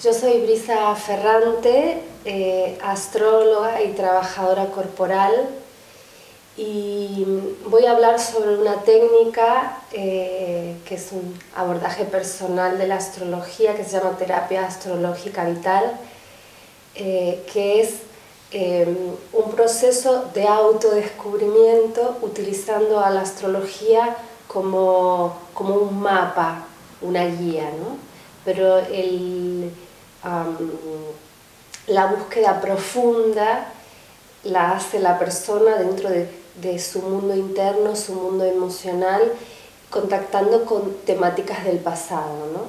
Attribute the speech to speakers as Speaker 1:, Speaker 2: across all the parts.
Speaker 1: Yo soy Brisa Ferrante, astróloga y trabajadora corporal, y voy a hablar sobre una técnica que es un abordaje personal de la astrología que se llama terapia astrológica vital, que es un proceso de autodescubrimiento utilizando a la astrología como un mapa, una guía, ¿no? Pero la búsqueda profunda la hace la persona dentro de su mundo interno, su mundo emocional, contactando con temáticas del pasado, ¿no?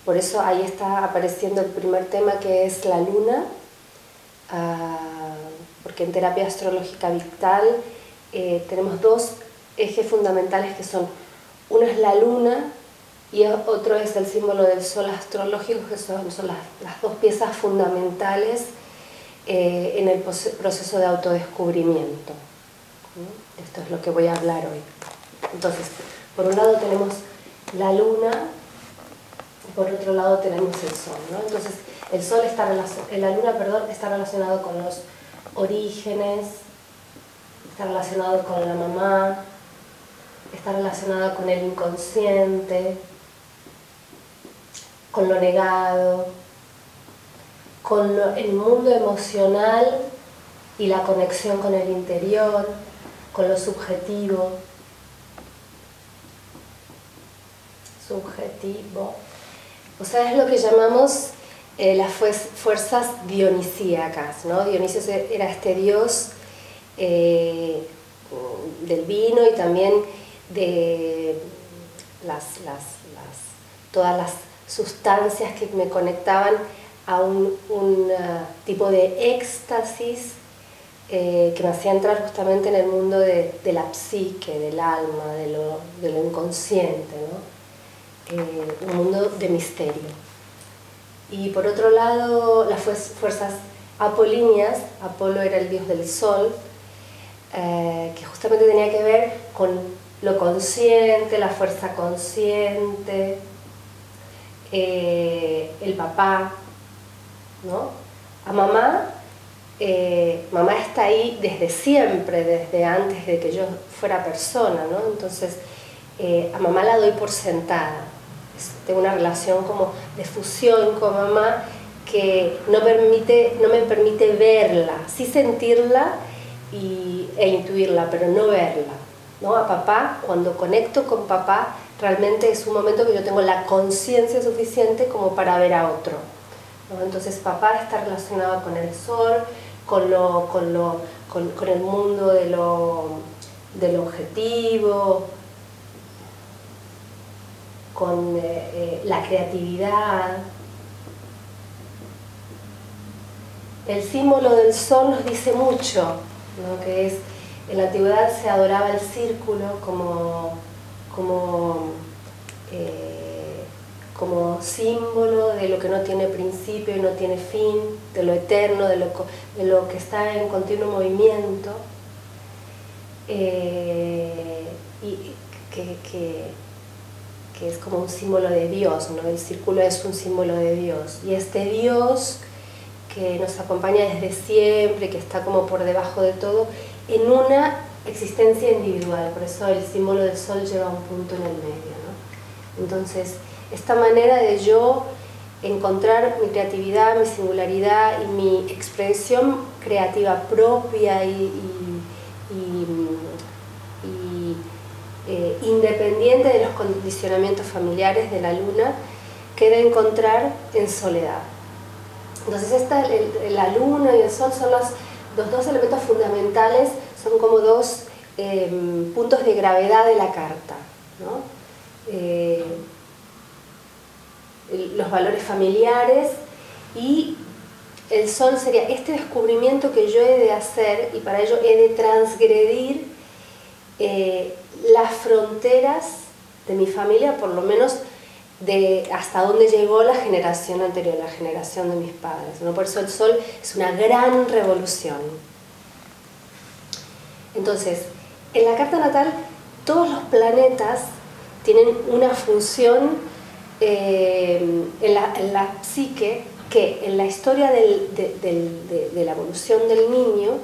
Speaker 1: Por eso ahí está apareciendo el primer tema, que es la luna, porque en terapia astrológica vital tenemos dos ejes fundamentales, que son, uno es la luna y otro es el símbolo del sol astrológico, que son las dos piezas fundamentales en el proceso de autodescubrimiento. Esto es lo que voy a hablar hoy. Entonces, por un lado tenemos la luna, por otro lado tenemos el sol, ¿no? Entonces, el sol la luna, está relacionado con los orígenes, está relacionado con la mamá, está relacionado con el inconsciente, con lo negado, con el mundo emocional y la conexión con el interior, con lo subjetivo. O sea, es lo que llamamos las fuerzas dionisíacas, ¿no? Dionisio era este dios del vino y también de todas las sustancias que me conectaban a un tipo de éxtasis que me hacía entrar justamente en el mundo de la psique, del alma, de lo inconsciente, ¿no? Un mundo de misterio. Y por otro lado, las fuerzas apolíneas, Apolo era el dios del sol, que justamente tenía que ver con lo consciente, la fuerza consciente, el papá, ¿no? A mamá, mamá está ahí desde siempre, desde antes de que yo fuera persona, ¿no? Entonces, a mamá la doy por sentada. Tengo una relación como de fusión con mamá que no me permite verla, sí sentirla e intuirla, pero no verla, ¿no? A papá, cuando conecto con papá, realmente es un momento que yo tengo la conciencia suficiente como para ver a otro, ¿no? Entonces papá está relacionado con el sol, con el mundo del objetivo, con la creatividad. El símbolo del sol nos dice mucho, ¿no? Que es, en la antigüedad se adoraba el círculo como símbolo de lo que no tiene principio y no tiene fin, de lo eterno, de lo que está en continuo movimiento, y que es como un símbolo de Dios, ¿no? El círculo es un símbolo de Dios, y este Dios que nos acompaña desde siempre, que está como por debajo de todo, en una existencia individual. Por eso el símbolo del sol lleva un punto en el medio, ¿no? Entonces, esta manera de yo encontrar mi creatividad, mi singularidad y mi expresión creativa propia y independiente de los condicionamientos familiares de la luna, que de encontrar en soledad. Entonces la luna y el sol son los dos elementos fundamentales, son como dos puntos de gravedad de la carta, ¿no? Los valores familiares, y el sol sería este descubrimiento que yo he de hacer, y para ello he de transgredir las fronteras de mi familia, por lo menos de hasta dónde llegó la generación anterior, la generación de mis padres, ¿no? Por eso el sol es una gran revolución. Entonces, en la carta natal todos los planetas tienen una función en la psique que en la historia de la evolución del niño,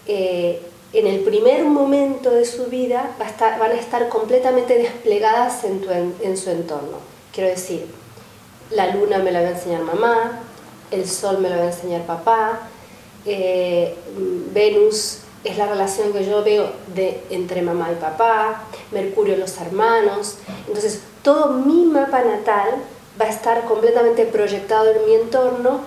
Speaker 1: en el primer momento de su vida van a estar completamente desplegadas en su entorno. Quiero decir, la luna me la va a enseñar mamá, el sol me la va a enseñar papá, Venus es la relación que yo veo entre mamá y papá, Mercurio los hermanos. Entonces todo mi mapa natal va a estar completamente proyectado en mi entorno,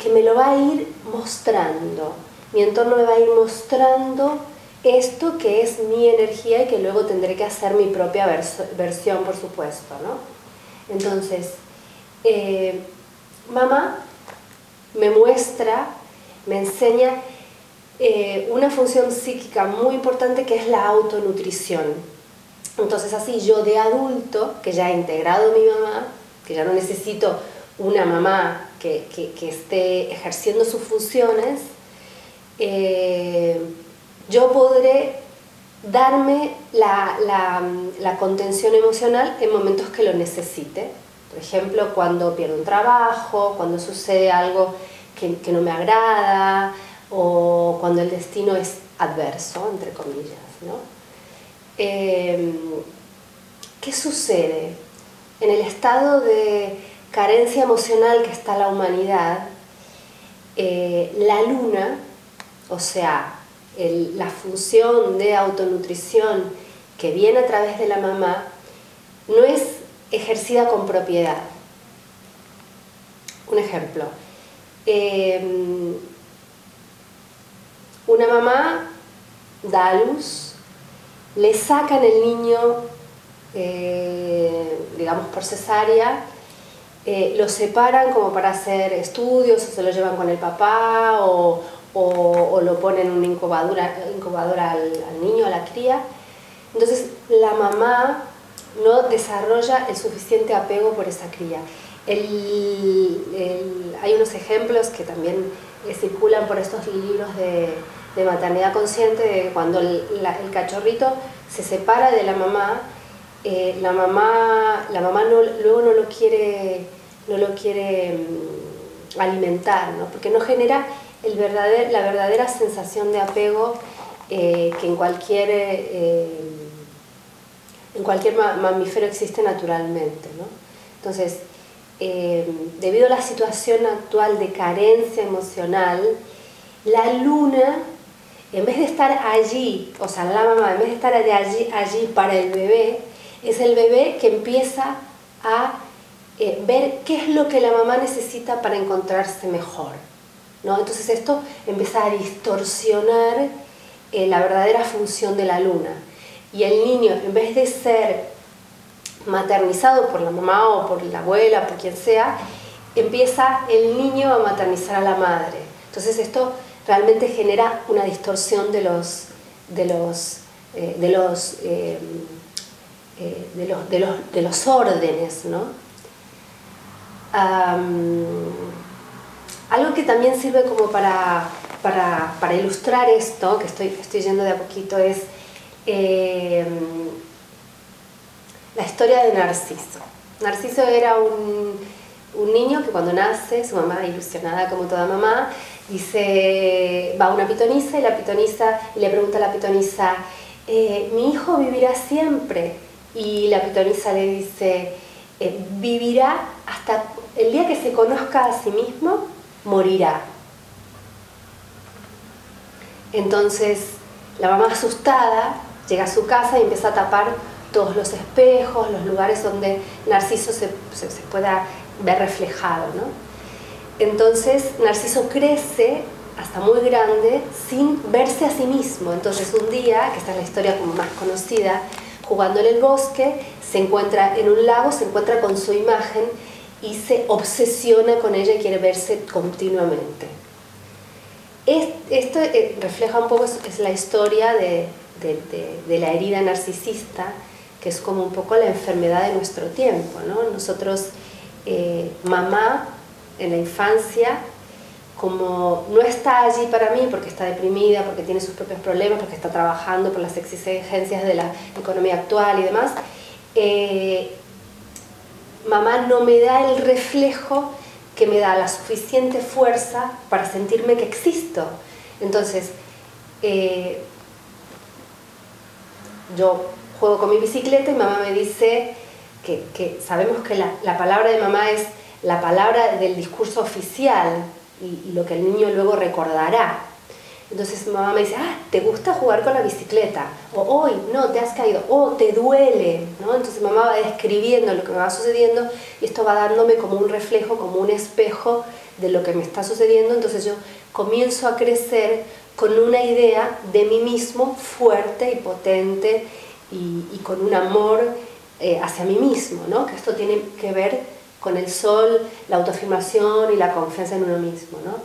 Speaker 1: que me lo va a ir mostrando. Mi entorno me va a ir mostrando esto que es mi energía y que luego tendré que hacer mi propia versión, por supuesto, ¿no? Entonces, mamá me muestra, me enseña una función psíquica muy importante, que es la autonutrición. Entonces así yo de adulto, que ya he integrado a mi mamá, que ya no necesito una mamá que esté ejerciendo sus funciones, yo podré darme la contención emocional en momentos que lo necesite. Por ejemplo, cuando pierdo un trabajo, cuando sucede algo que no me agrada, o cuando el destino es adverso, entre comillas, ¿no? ¿Qué sucede? En el estado de carencia emocional que está la humanidad, la luna, o sea, la función de autonutrición que viene a través de la mamá, no es ejercida con propiedad. Un ejemplo, una mamá da a luz, le sacan el niño, digamos por cesárea, lo separan como para hacer estudios, o se lo llevan con el papá, o lo ponen en una incubadora al niño, a la cría. Entonces la mamá no desarrolla el suficiente apego por esa cría. Hay unos ejemplos que también circulan por estos libros de maternidad consciente, de cuando el cachorrito se separa de la mamá, la mamá luego no lo quiere alimentar, ¿no? Porque no genera la verdadera sensación de apego que en cualquier mamífero existe naturalmente, ¿no? Entonces, debido a la situación actual de carencia emocional, la luna, en vez de estar allí, o sea, la mamá, en vez de estar allí para el bebé, es el bebé que empieza a ver qué es lo que la mamá necesita para encontrarse mejor, ¿no? Entonces esto empieza a distorsionar la verdadera función de la luna. Y el niño, en vez de ser maternizado por la mamá o por la abuela, por quien sea, empieza el niño a maternizar a la madre. Entonces esto realmente genera una distorsión de los órdenes, ¿no? Algo que también sirve como para ilustrar esto, que estoy yendo de a poquito, es la historia de Narciso. Narciso era un niño que cuando nace, su mamá, ilusionada como toda mamá, va a una pitonisa y le pregunta a la pitonisa, ¿mi hijo vivirá siempre? Y la pitonisa le dice, vivirá hasta el día que se conozca a sí mismo, morirá. Entonces la mamá, asustada, llega a su casa y empieza a tapar todos los espejos, los lugares donde Narciso se pueda ver reflejado, ¿no? Entonces Narciso crece hasta muy grande sin verse a sí mismo. Entonces un día, que esta es la historia como más conocida, jugando en el bosque, se encuentra en un lago, se encuentra con su imagen y se obsesiona con ella y quiere verse continuamente. Esto refleja un poco, es la historia de la herida narcisista, que es como un poco la enfermedad de nuestro tiempo, ¿no? Nosotros, mamá, en la infancia, como no está allí para mí porque está deprimida, porque tiene sus propios problemas, porque está trabajando por las exigencias de la economía actual y demás, mamá no me da el reflejo que me da la suficiente fuerza para sentirme que existo. Entonces, yo juego con mi bicicleta y mamá me dice que sabemos que la palabra de mamá es la palabra del discurso oficial y lo que el niño luego recordará. Entonces mamá me dice, ¿te gusta jugar con la bicicleta? O hoy, no, te has caído, o te duele, ¿no? Entonces mamá va describiendo lo que me va sucediendo y esto va dándome como un reflejo, como un espejo de lo que me está sucediendo. Entonces yo comienzo a crecer con una idea de mí mismo fuerte y potente y con un amor hacia mí mismo, ¿no? Que esto tiene que ver con el sol, la autoafirmación y la confianza en uno mismo, ¿no?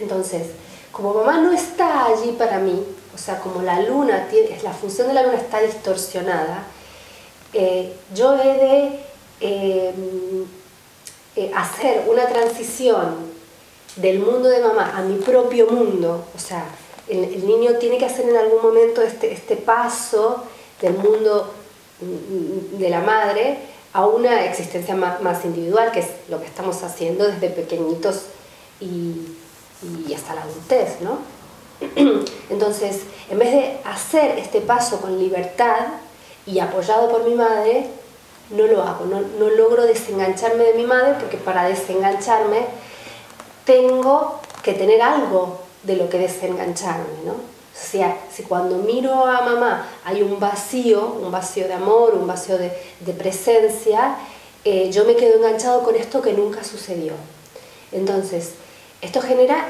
Speaker 1: Entonces, como mamá no está allí para mí, o sea, como la luna, la función de la luna está distorsionada, yo he de hacer una transición del mundo de mamá a mi propio mundo. O sea, el niño tiene que hacer en algún momento este paso del mundo de la madre a una existencia más individual, que es lo que estamos haciendo desde pequeñitos y hasta la adultez, ¿no? Entonces, en vez de hacer este paso con libertad y apoyado por mi madre, no lo hago, no logro desengancharme de mi madre, porque para desengancharme tengo que tener algo de lo que desengancharme, ¿no? O sea, si cuando miro a mamá hay un vacío de amor, un vacío de presencia, yo me quedo enganchado con esto que nunca sucedió. Entonces, esto genera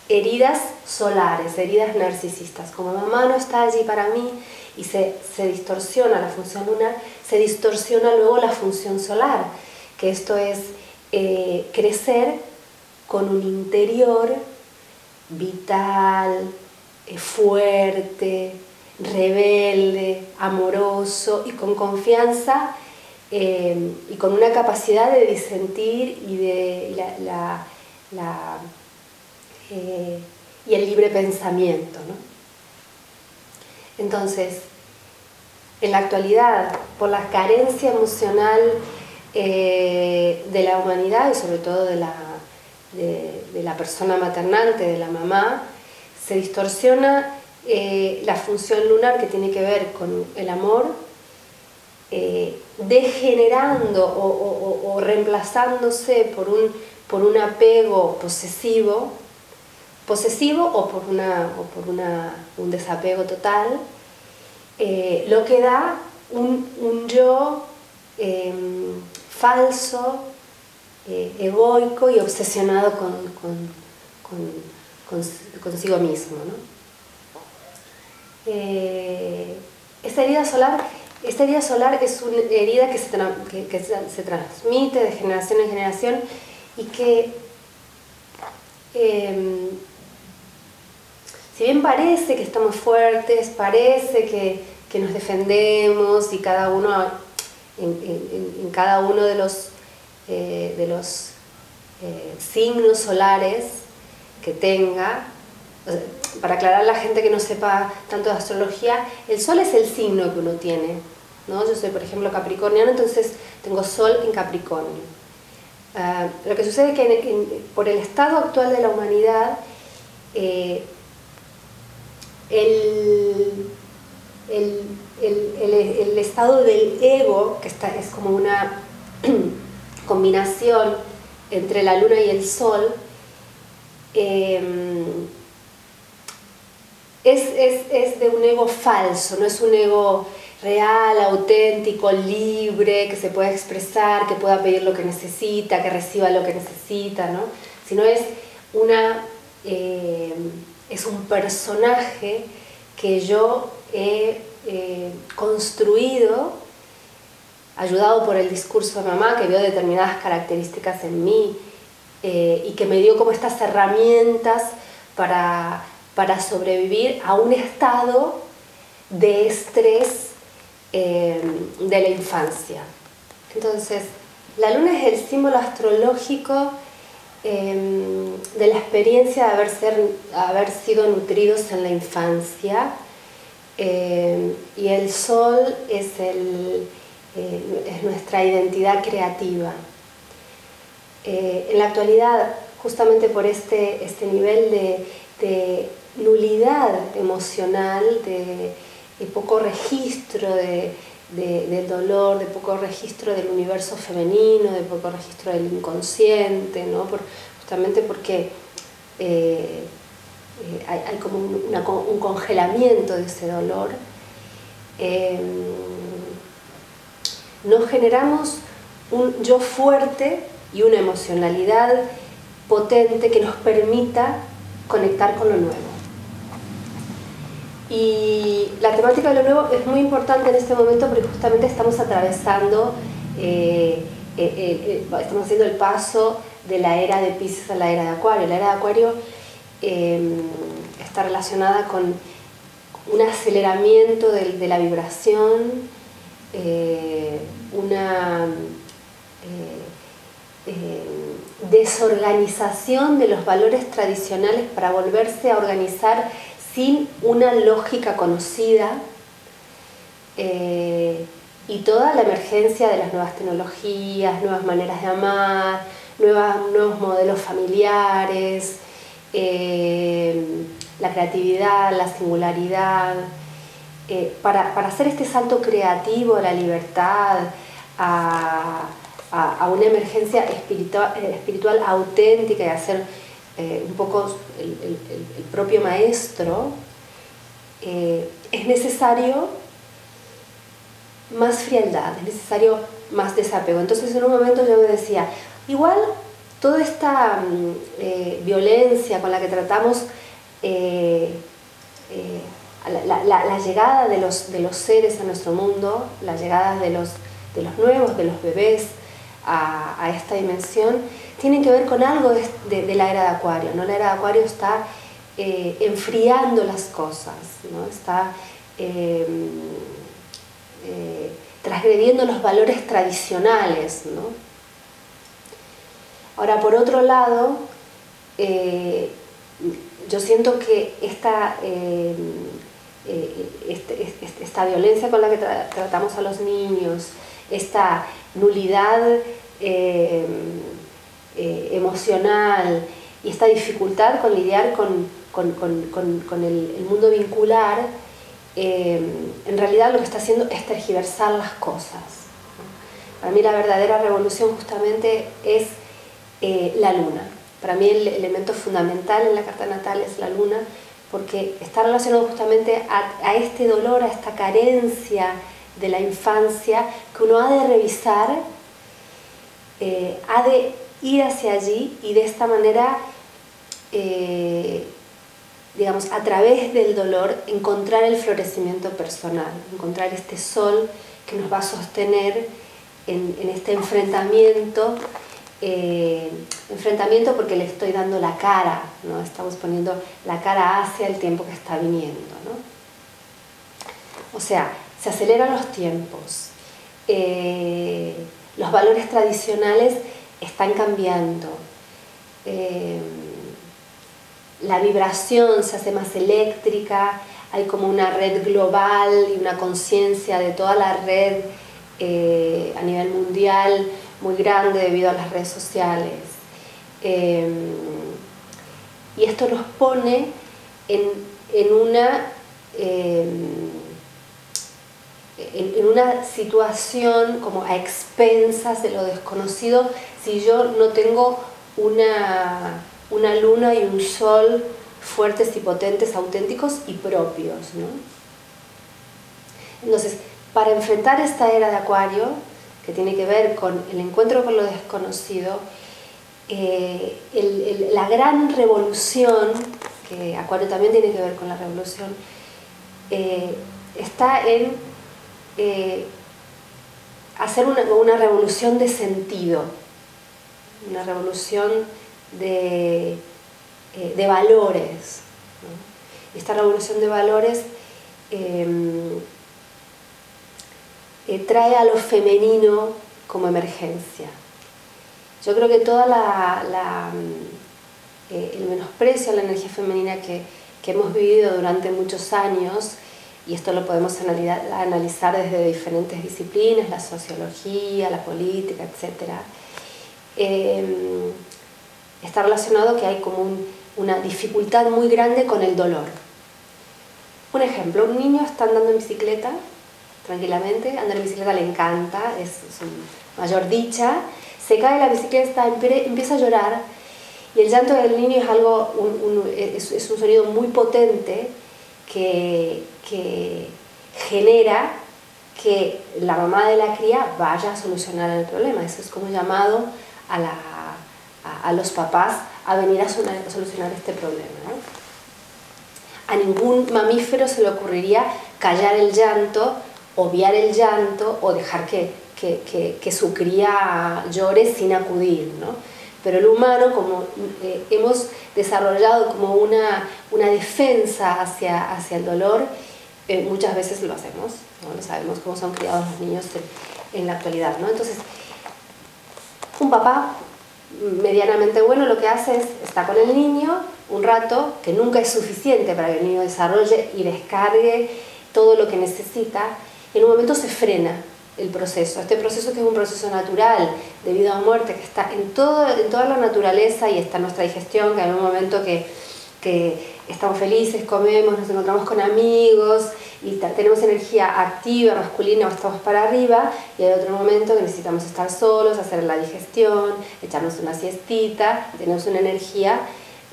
Speaker 1: heridas solares, heridas narcisistas. Como mamá no está allí para mí y se distorsiona la función lunar, se distorsiona luego la función solar, que esto es crecer con un interior vital, fuerte, rebelde, amoroso y con confianza y con una capacidad de disentir y y el libre pensamiento, ¿no? Entonces, en la actualidad, por la carencia emocional de la humanidad y sobre todo de la persona maternante, de la mamá, se distorsiona la función lunar, que tiene que ver con el amor, degenerando o reemplazándose por un apego posesivo o por un desapego total, lo que da un yo falso, egoico y obsesionado consigo mismo, ¿no? Esta herida solar es una herida que se transmite de generación en generación y que si bien parece que estamos fuertes, parece que nos defendemos y cada uno en cada uno de los signos solares que tenga, para aclarar a la gente que no sepa tanto de astrología, el sol es el signo que uno tiene, ¿no? Yo soy, por ejemplo, capricorniano, entonces tengo sol en Capricornio. Lo que sucede es que por el estado actual de la humanidad, el estado del ego, que es como una combinación entre la luna y el sol, es de un ego falso, no es un ego real, auténtico, libre, que se pueda expresar, que pueda pedir lo que necesita, que reciba lo que necesita, ¿no? Sino es un personaje que yo he construido, ayudado por el discurso de mamá, que vio determinadas características en mí y que me dio como estas herramientas para sobrevivir a un estado de estrés de la infancia. Entonces, la luna es el símbolo astrológico de la experiencia de haber sido nutridos en la infancia, y el sol es nuestra identidad creativa. En la actualidad, justamente por este nivel de nulidad emocional, de poco registro del dolor, de poco registro del universo femenino, de poco registro del inconsciente, ¿no? Justamente porque hay como un congelamiento de ese dolor. No generamos un yo fuerte y una emocionalidad potente que nos permita conectar con lo nuevo. Y la temática de lo nuevo es muy importante en este momento porque justamente estamos atravesando, estamos haciendo el paso de la era de Piscis a la era de Acuario. La era de Acuario está relacionada con un aceleramiento de la vibración, una desorganización de los valores tradicionales para volverse a organizar sin una lógica conocida, y toda la emergencia de las nuevas tecnologías, nuevas maneras de amar, nuevos modelos familiares, la creatividad, la singularidad, para hacer este salto creativo a la libertad, a una emergencia espiritual auténtica y a ser un poco el propio maestro, es necesario más frialdad, es necesario más desapego. Entonces en un momento yo me decía, igual toda esta violencia con la que tratamos la llegada de los seres a nuestro mundo, la llegada de los nuevos, de los bebés a esta dimensión, tienen que ver con algo de la era de Acuario, ¿no? La era de Acuario está enfriando las cosas, ¿no? Está transgrediendo los valores tradicionales, ¿no? Ahora, por otro lado, yo siento que esta violencia con la que tratamos a los niños, esta nulidad emocional y esta dificultad con lidiar con el mundo vincular, en realidad lo que está haciendo es tergiversar las cosas. Para mí la verdadera revolución justamente es la luna. Para mí el elemento fundamental en la carta natal es la luna, porque está relacionado justamente a este dolor, a esta carencia de la infancia que uno ha de revisar, ha de ir hacia allí y de esta manera, digamos, a través del dolor encontrar el florecimiento personal, encontrar este sol que nos va a sostener en este enfrentamiento porque le estoy dando la cara, ¿no? Estamos poniendo la cara hacia el tiempo que está viniendo, ¿no? O sea, se aceleran los tiempos, los valores tradicionales están cambiando, la vibración se hace más eléctrica, hay como una red global y una conciencia de toda la red a nivel mundial muy grande debido a las redes sociales. Y esto nos pone en una situación como a expensas de lo desconocido si yo no tengo una luna y un sol fuertes y potentes, auténticos y propios, ¿no? Entonces, para enfrentar esta era de Acuario, que tiene que ver con el encuentro con lo desconocido, la gran revolución, que Acuario también tiene que ver con la revolución, está en hacer una revolución de sentido, una revolución de valores, ¿no? Esta revolución de valores trae a lo femenino como emergencia. Yo creo que toda el menosprecio a la energía femenina que hemos vivido durante muchos años, y esto lo podemos analizar desde diferentes disciplinas, la sociología, la política, etc., está relacionado que hay como una dificultad muy grande con el dolor. Un ejemplo, un niño está andando en bicicleta tranquilamente, andar en bicicleta le encanta, es su mayor dicha, se cae de la bicicleta, empieza a llorar, y el llanto del niño es algo, es un sonido muy potente que genera que la mamá de la cría vaya a solucionar el problema. Eso es como un llamado a los papás a venir a solucionar este problema, ¿no? A ningún mamífero se le ocurriría callar el llanto, obviar el llanto o dejar que su cría llore sin acudir, ¿no? Pero el humano, como hemos desarrollado como una defensa hacia el dolor, muchas veces lo hacemos, ¿no? Lo sabemos cómo son criados los niños en la actualidad, ¿no? Entonces, un papá medianamente bueno lo que hace es estar con el niño un rato, que nunca es suficiente para que el niño desarrolle y descargue todo lo que necesita, y en un momento se frena el proceso. Este proceso, que es un proceso natural de vida o muerte, que está en toda la naturaleza, y está en nuestra digestión, que hay un momento que estamos felices, comemos, nos encontramos con amigos y tenemos energía activa, masculina, o estamos para arriba, y hay otro momento que necesitamos estar solos, hacer la digestión, echarnos una siestita, tenemos una energía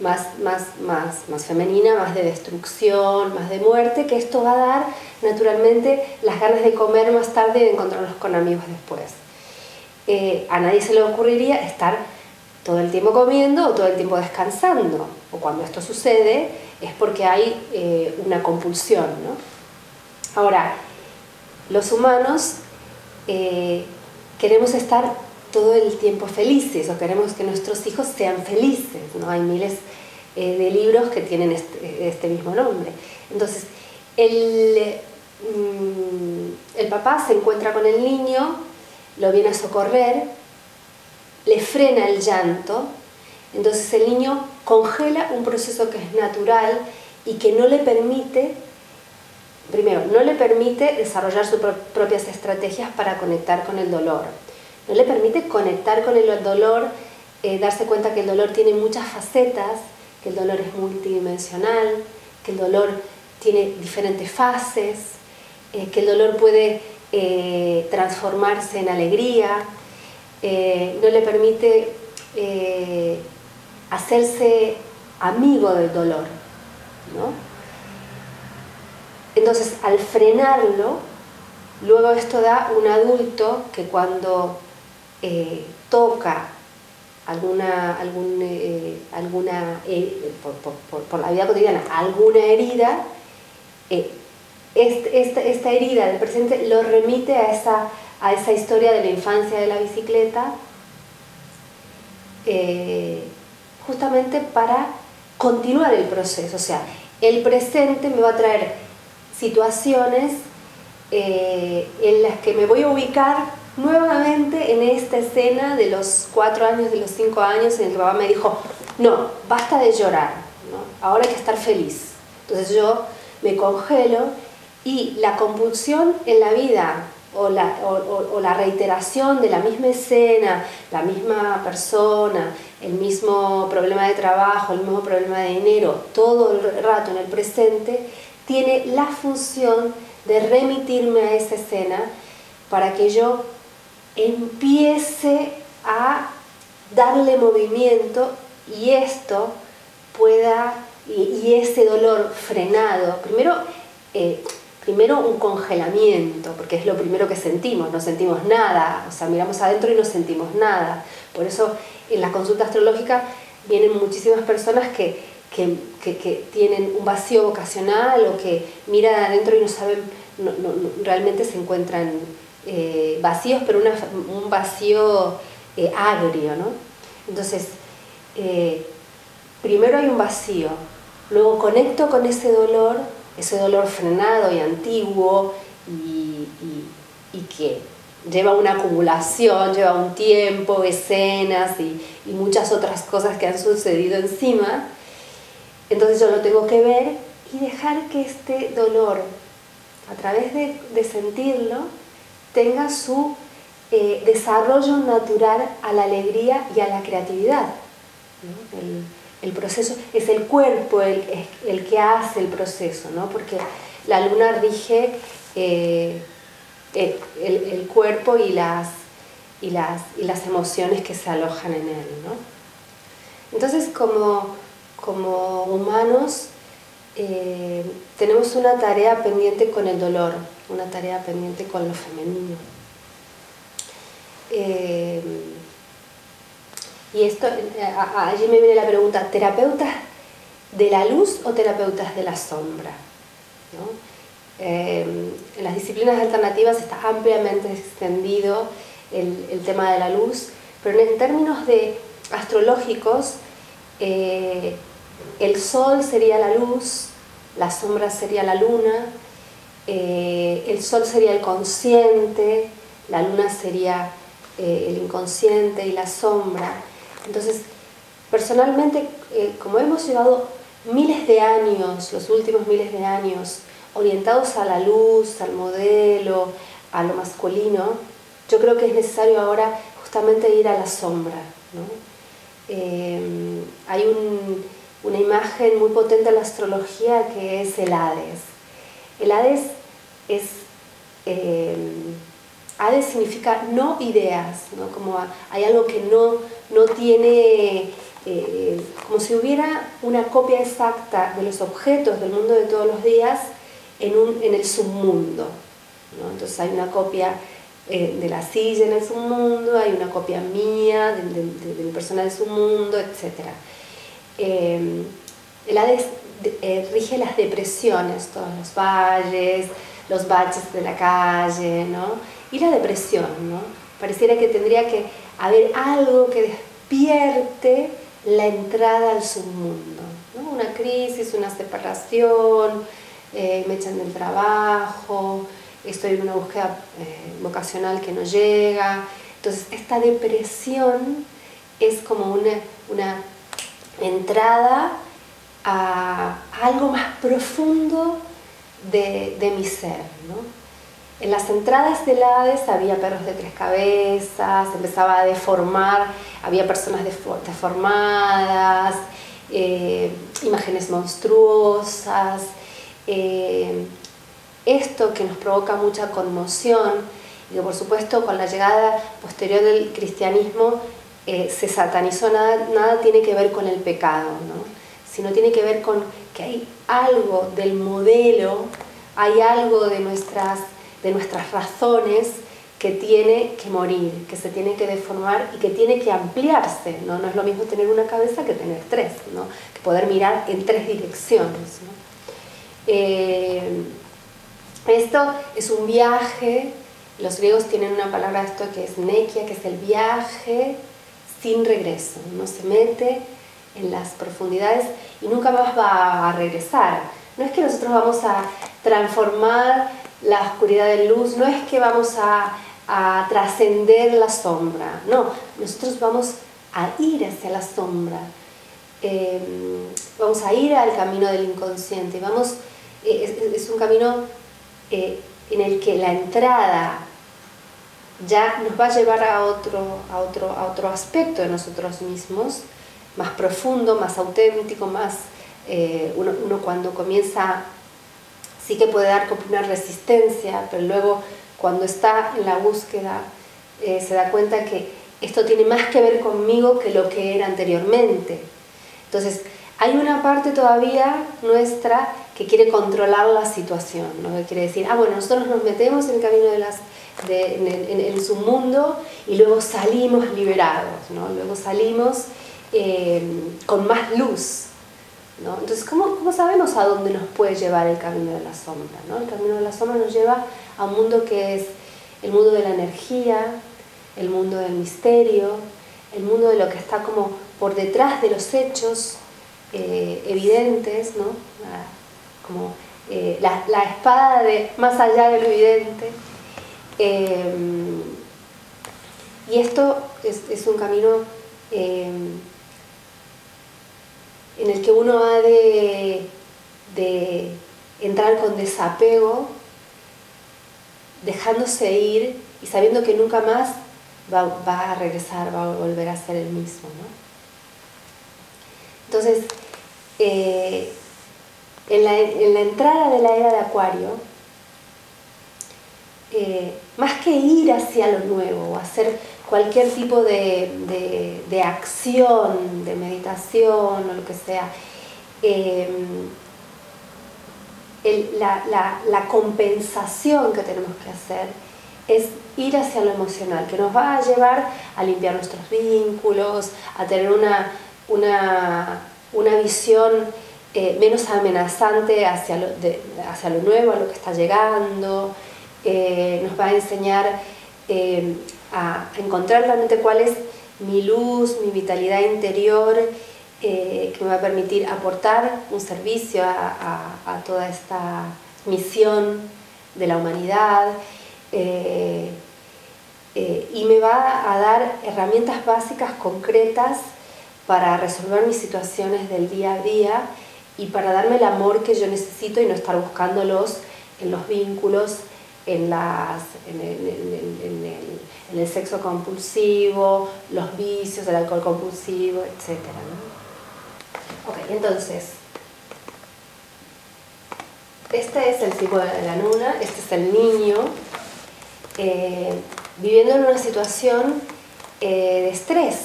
Speaker 1: más femenina, más de destrucción, más de muerte, que esto va a dar naturalmente las ganas de comer más tarde y de encontrarnos con amigos después. A nadie se le ocurriría estar todo el tiempo comiendo o todo el tiempo descansando, o cuando esto sucede es porque hay una compulsión, ¿no? Ahora, los humanos queremos estar todo el tiempo felices, o queremos que nuestros hijos sean felices, ¿no? Hay miles de libros que tienen este mismo nombre. Entonces, el papá se encuentra con el niño, lo viene a socorrer, le frena el llanto, entonces el niño congela un proceso que es natural y que no le permite, primero, no le permite desarrollar sus propias estrategias para conectar con el dolor. No le permite conectar con el dolor, darse cuenta que el dolor tiene muchas facetas, que el dolor es multidimensional, que el dolor tiene diferentes fases, que el dolor puede transformarse en alegría, no le permite hacerse amigo del dolor, ¿no? Entonces, al frenarlo, luego esto da un adulto que cuando toca por la vida cotidiana alguna herida, esta herida del presente lo remite a esa historia de la infancia de la bicicleta, justamente para continuar el proceso. O sea, el presente me va a traer situaciones en las que me voy a ubicar nuevamente en esta escena de los 4 años, de los 5 años, en el que papá me dijo: no, basta de llorar, ¿no? Ahora hay que estar feliz. Entonces yo me congelo, y la compulsión en la vida o la reiteración de la misma escena, la misma persona, el mismo problema de trabajo, el mismo problema de dinero, todo el rato en el presente, tiene la función de remitirme a esa escena para que yo empiece a darle movimiento, y esto pueda, y ese dolor frenado, primero un congelamiento, porque es lo primero que sentimos, no sentimos nada, o sea, miramos adentro y no sentimos nada. Por eso en la consulta astrológica vienen muchísimas personas que tienen un vacío vocacional, o que miran adentro y no saben, realmente se encuentran vacíos, pero un vacío agrio, ¿no? Entonces, primero hay un vacío, luego conecto con ese dolor frenado y antiguo, y que lleva una acumulación, lleva un tiempo, escenas y muchas otras cosas que han sucedido encima. Entonces yo lo tengo que ver y dejar que este dolor, a través de sentirlo, tenga su desarrollo natural a la alegría y a la creatividad, ¿no? El proceso es el cuerpo el que hace el proceso, ¿no? Porque la luna rige el cuerpo y las emociones que se alojan en él, ¿no? Entonces, como humanos, tenemos una tarea pendiente con el dolor, una tarea pendiente con lo femenino. Y esto, allí me viene la pregunta, ¿terapeutas de la luz o terapeutas de la sombra? ¿No? En las disciplinas alternativas está ampliamente extendido el tema de la luz, pero en términos astrológicos, el sol sería la luz, la sombra sería la luna, el sol sería el consciente, la luna sería el inconsciente y la sombra. Entonces, personalmente, como hemos llevado miles de años, los últimos miles de años, orientados a la luz, al modelo, a lo masculino, yo creo que es necesario ahora justamente ir a la sombra, ¿no? Hay una imagen muy potente en la astrología que es el Hades. El Hades Hades significa no ideas, ¿no? Como hay algo que no tiene, como si hubiera una copia exacta de los objetos del mundo de todos los días en el submundo, ¿no? Entonces hay una copia de la silla en el submundo, hay una copia mía de mi persona del submundo, etc. El Hades rige las depresiones, todos los baches de la calle, ¿no? Y la depresión, ¿no? Pareciera que tendría que haber algo que despierte la entrada al submundo, ¿no? Una crisis, una separación, me echan del trabajo, estoy en una búsqueda vocacional que no llega. Entonces, esta depresión es como una entrada a algo más profundo de mi ser, ¿no? En las entradas del Hades había perros de 3 cabezas, empezaba a deformar, había personas deformadas, imágenes monstruosas. Esto que nos provoca mucha conmoción, y que por supuesto con la llegada posterior del cristianismo se satanizó, nada tiene que ver con el pecado, ¿no? Sino tiene que ver con que hay algo del modelo, hay algo de nuestras razones que tiene que morir, que se tiene que deformar y que tiene que ampliarse, ¿no? No es lo mismo tener una cabeza que tener 3, ¿no? Que poder mirar en 3 direcciones, ¿no? Esto es un viaje, los griegos tienen una palabra esto que es nekia, que es el viaje sin regreso. Uno se mete en las profundidades y nunca más va a regresar. No es que nosotros vamos a transformar la oscuridad en luz, no es que vamos a trascender la sombra, no, nosotros vamos a ir hacia la sombra, vamos a ir al camino del inconsciente, es un camino en el que la entrada ya nos va a llevar a otro aspecto de nosotros mismos, más profundo, más auténtico, más uno cuando comienza sí que puede dar como una resistencia, pero luego cuando está en la búsqueda se da cuenta que esto tiene más que ver conmigo que lo que era anteriormente. Entonces hay una parte todavía nuestra que quiere controlar la situación, ¿no? Que quiere decir, bueno, nosotros nos metemos en el camino en su mundo y luego salimos liberados, ¿no? Luego salimos con más luz, ¿no? Entonces, ¿cómo sabemos a dónde nos puede llevar el camino de la sombra, ¿no? El camino de la sombra nos lleva a un mundo que es el mundo de la energía, el mundo del misterio, el mundo de lo que está como por detrás de los hechos evidentes, ¿no? Como la espada de más allá de lo evidente. Y esto es un camino en el que uno ha de entrar con desapego, dejándose ir y sabiendo que nunca más va a regresar, va a volver a ser el mismo, ¿no? Entonces, en la entrada de la era de Acuario, más que ir hacia lo nuevo o hacer cualquier tipo de acción, de meditación o lo que sea, la compensación que tenemos que hacer es ir hacia lo emocional, que nos va a llevar a limpiar nuestros vínculos, a tener una visión menos amenazante hacia lo nuevo, a lo que está llegando. Nos va a enseñar a encontrar realmente cuál es mi luz, mi vitalidad interior, que me va a permitir aportar un servicio a toda esta misión de la humanidad, y me va a dar herramientas básicas concretas para resolver mis situaciones del día a día y para darme el amor que yo necesito y no estar buscándolos en los vínculos, en el sexo compulsivo, los vicios, el alcohol compulsivo, etc., ¿no? Ok, entonces, este es el tipo de la luna, este es el niño, viviendo en una situación de estrés.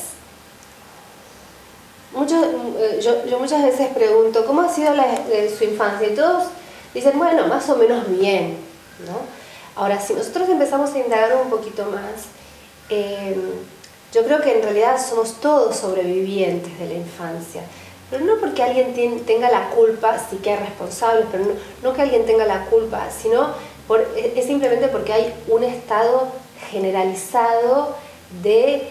Speaker 1: Yo muchas veces pregunto, ¿cómo ha sido su infancia? Y todos dicen, bueno, más o menos bien, ¿no? Ahora, si nosotros empezamos a indagar un poquito más, yo creo que en realidad somos todos sobrevivientes de la infancia, pero no porque alguien tenga la culpa, sí que hay responsables, pero no que alguien tenga la culpa, sino es simplemente porque hay un estado generalizado de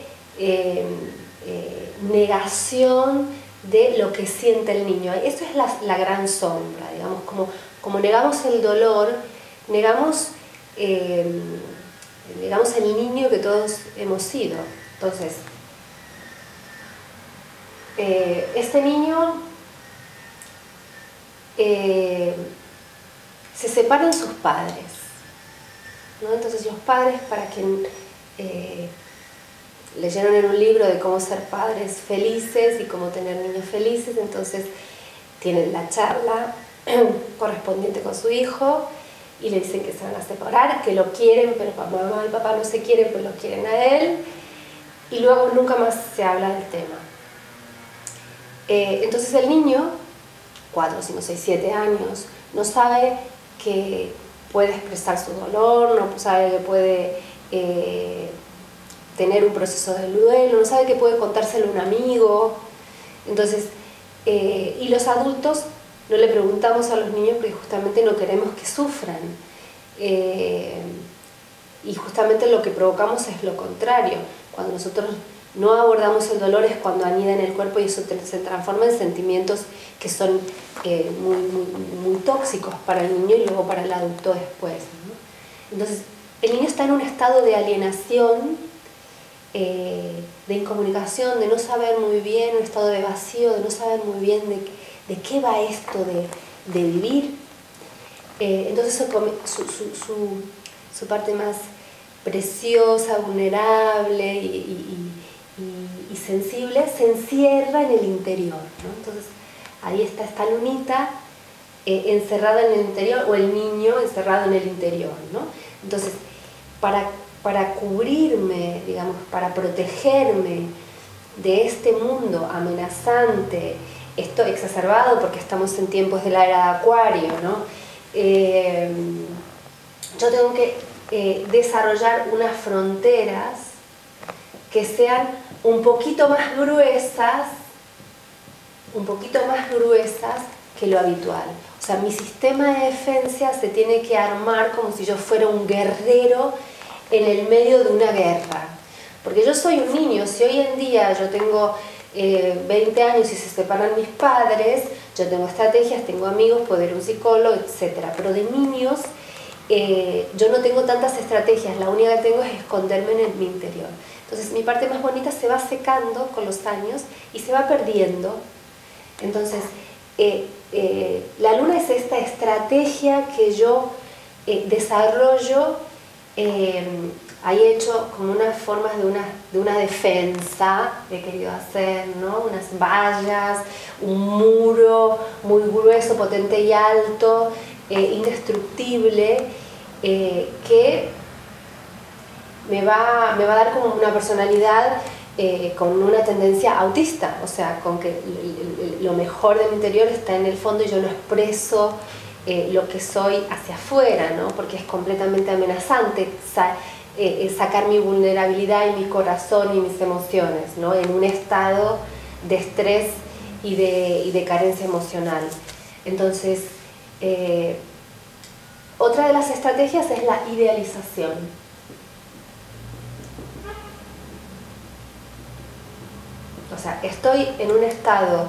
Speaker 1: negación de lo que siente el niño. Eso es la gran sombra, digamos, como negamos el dolor, negamos el niño que todos hemos sido. Entonces, este niño se separan sus padres, ¿no? Entonces los padres, para quien leyeron en un libro de cómo ser padres felices y cómo tener niños felices, entonces tienen la charla correspondiente con su hijo y le dicen que se van a separar, que lo quieren, pero mamá y papá no se quieren, pero lo quieren a él, y luego nunca más se habla del tema. Entonces el niño, 4, 5, 6, 7 años, no sabe que puede expresar su dolor, no sabe que puede tener un proceso de duelo, no sabe que puede contárselo a un amigo. Entonces, y los adultos no le preguntamos a los niños porque justamente no queremos que sufran. Y justamente lo que provocamos es lo contrario. Cuando nosotros no abordamos el dolor es cuando anida en el cuerpo y eso se transforma en sentimientos que son muy tóxicos para el niño y luego para el adulto después, ¿no? Entonces, el niño está en un estado de alienación, de incomunicación, de no saber muy bien, un estado de vacío, de no saber muy bien de qué va esto de vivir. Entonces su parte más preciosa, vulnerable y sensible se encierra en el interior, ¿no? Entonces ahí está esta lunita encerrada en el interior, o el niño encerrado en el interior, ¿no? Entonces para cubrirme, digamos, para protegerme de este mundo amenazante, esto exacerbado porque estamos en tiempos de la era de Acuario, ¿no? Yo tengo que desarrollar unas fronteras que sean un poquito más gruesas que lo habitual. O sea, mi sistema de defensa se tiene que armar como si yo fuera un guerrero en el medio de una guerra. Porque yo soy un niño, si hoy en día yo tengo 20 años y se separan mis padres, yo tengo estrategias, tengo amigos, puedo ir a un psicólogo, etc. Pero de niños yo no tengo tantas estrategias, la única que tengo es esconderme en mi interior. Entonces mi parte más bonita se va secando con los años y se va perdiendo. Entonces la luna es esta estrategia que yo desarrollo ahí he hecho como unas formas de una defensa, he querido hacer, ¿no? Unas vallas, un muro muy grueso, potente y alto, indestructible, que me va a dar como una personalidad con una tendencia autista, o sea, con que lo mejor de mi interior está en el fondo y yo lo expreso lo que soy hacia afuera, ¿no? Porque es completamente amenazante sacar mi vulnerabilidad y mi corazón y mis emociones, ¿no? En un estado de estrés y de carencia emocional. Entonces, otra de las estrategias es la idealización. O sea, estoy en un estado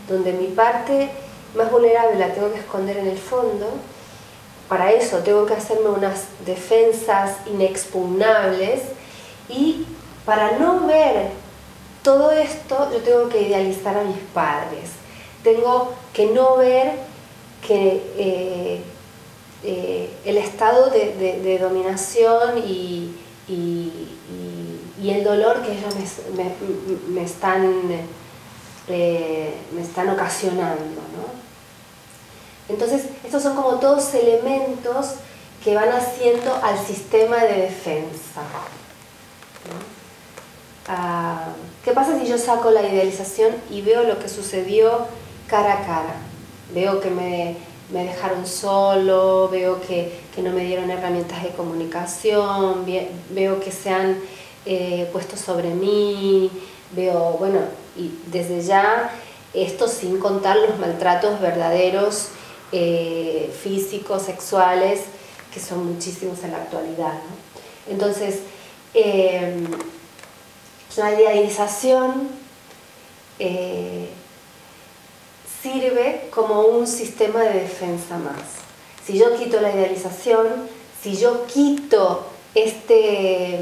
Speaker 1: donde mi parte más vulnerable la tengo que esconder en el fondo. Para eso tengo que hacerme unas defensas inexpugnables, y para no ver todo esto yo tengo que idealizar a mis padres. Tengo que no ver que el estado de dominación y el dolor que ellos me están ocasionando, ¿no? Entonces, estos son como todos elementos que van haciendo al sistema de defensa, ¿no? ¿Qué pasa si yo saco la idealización y veo lo que sucedió cara a cara? Veo que me dejaron solo, veo que no me dieron herramientas de comunicación, veo que se han puesto sobre mí, veo, bueno, y desde ya, esto sin contar los maltratos verdaderos, físicos, sexuales, que son muchísimos en la actualidad, ¿no? Entonces, la idealización sirve como un sistema de defensa más. Si yo quito la idealización, si yo quito estas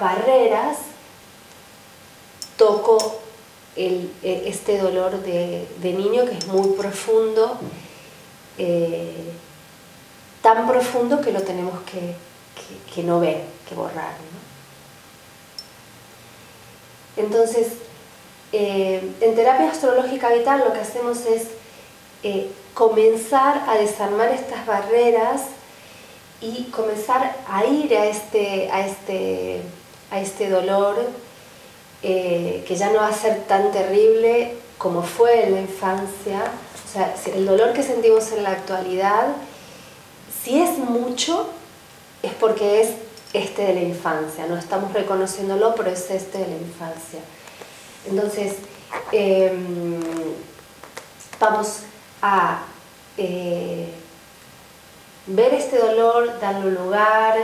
Speaker 1: barreras, toco este dolor de niño, que es muy profundo, tan profundo que lo tenemos que no ver, que borrar, ¿no? Entonces, en terapia astrológica vital lo que hacemos es comenzar a desarmar estas barreras y comenzar a ir a este dolor, que ya no va a ser tan terrible como fue en la infancia. O sea, el dolor que sentimos en la actualidad, si es mucho, es porque es de la infancia, no estamos reconociéndolo, pero es de la infancia. Entonces, vamos a ver este dolor, darle lugar,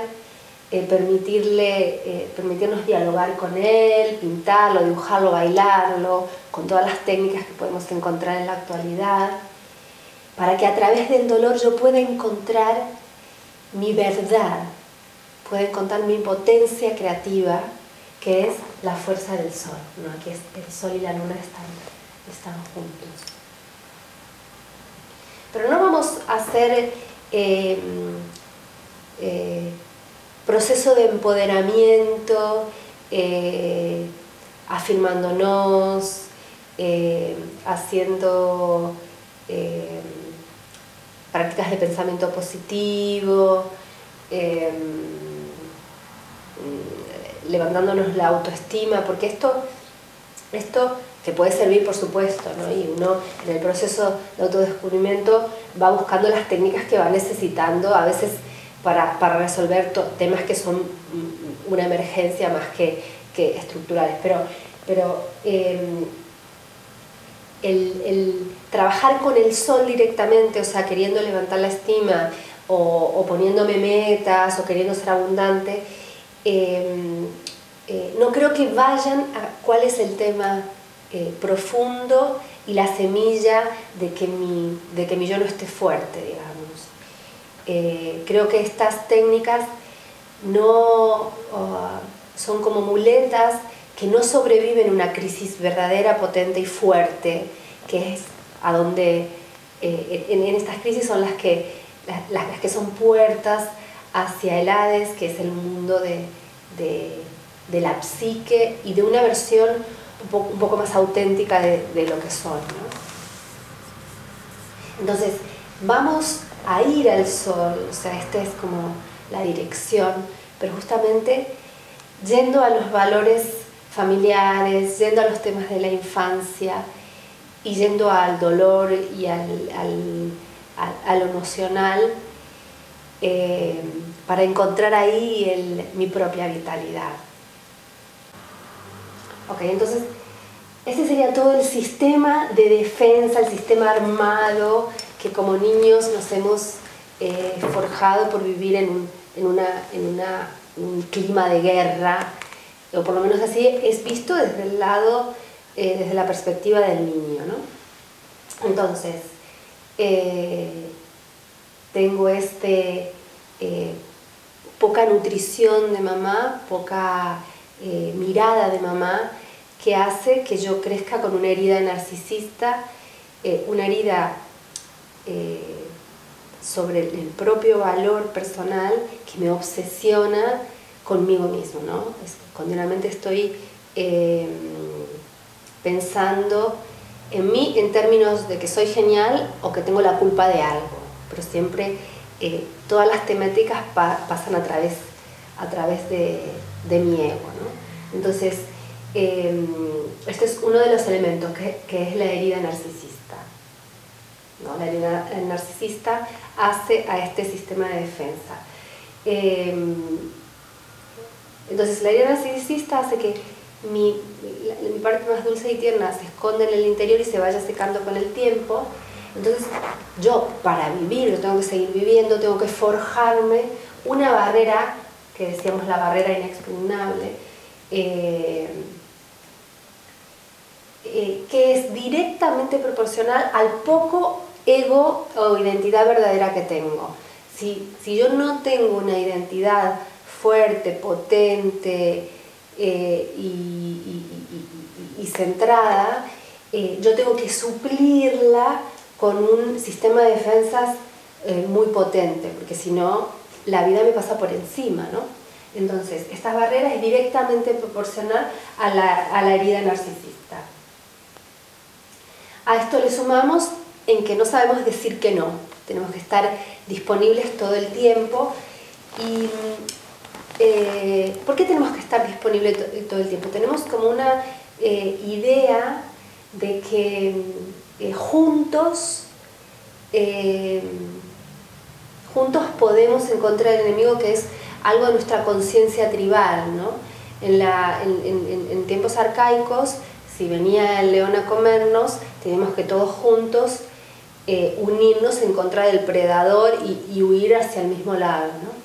Speaker 1: permitirnos dialogar con él, pintarlo, dibujarlo, bailarlo, con todas las técnicas que podemos encontrar en la actualidad, para que a través del dolor yo pueda encontrar mi verdad, pueda encontrar mi potencia creativa, que es la fuerza del sol, ¿no? Aquí el sol y la luna están juntos. Pero no vamos a hacer proceso de empoderamiento, afirmándonos, haciendo prácticas de pensamiento positivo, levantándonos la autoestima, porque esto te puede servir, por supuesto, ¿no? Y uno en el proceso de autodescubrimiento va buscando las técnicas que va necesitando, a veces para resolver temas que son una emergencia más que estructurales, pero el trabajar con el sol directamente, o sea, queriendo levantar la estima o poniéndome metas o queriendo ser abundante, no creo que vayan a cuál es el tema profundo y la semilla de que mi yo no esté fuerte, digamos. Creo que estas técnicas no son como muletas que no sobreviven una crisis verdadera, potente y fuerte, que es a donde en estas crisis son las que son puertas hacia el Hades, que es el mundo de la psique y de una versión un poco más auténtica de lo que son, ¿no? Entonces, vamos a ir al sol, o sea, esta es como la dirección, pero justamente yendo a los valores familiares, yendo a los temas de la infancia y yendo al dolor y a lo emocional, para encontrar ahí mi propia vitalidad. Ok, entonces este sería todo el sistema de defensa, el sistema armado que como niños nos hemos forjado por vivir en un clima de guerra, o por lo menos así es visto desde el lado, desde la perspectiva del niño, ¿no? Entonces, tengo poca nutrición de mamá, poca mirada de mamá, que hace que yo crezca con una herida narcisista, una herida sobre el propio valor personal que me obsesiona conmigo mismo, ¿no? Continuamente estoy pensando en mí en términos de que soy genial o que tengo la culpa de algo, pero siempre todas las temáticas pasan a través de mi ego, ¿no? Entonces, este es uno de los elementos que es la herida narcisista, ¿no? La herida narcisista hace a este sistema de defensa. Entonces, la herida narcisista hace que mi parte más dulce y tierna se esconde en el interior y se vaya secando con el tiempo. Entonces, yo para vivir, yo tengo que seguir viviendo, tengo que forjarme una barrera, que decíamos la barrera inexpugnable, que es directamente proporcional al poco ego o identidad verdadera que tengo. Si yo no tengo una identidad fuerte, potente y centrada, yo tengo que suplirla con un sistema de defensas muy potente, porque si no, la vida me pasa por encima, ¿no? Entonces, estas barreras es directamente proporcional a la herida narcisista. A esto le sumamos en que no sabemos decir que no, tenemos que estar disponibles todo el tiempo. ¿Y por qué tenemos que estar disponibles todo el tiempo? Tenemos como una idea de que juntos podemos encontrar el enemigo, que es algo de nuestra conciencia tribal, ¿no? En tiempos arcaicos, si venía el león a comernos, teníamos que todos juntos unirnos en contra del predador y huir hacia el mismo lado, ¿no?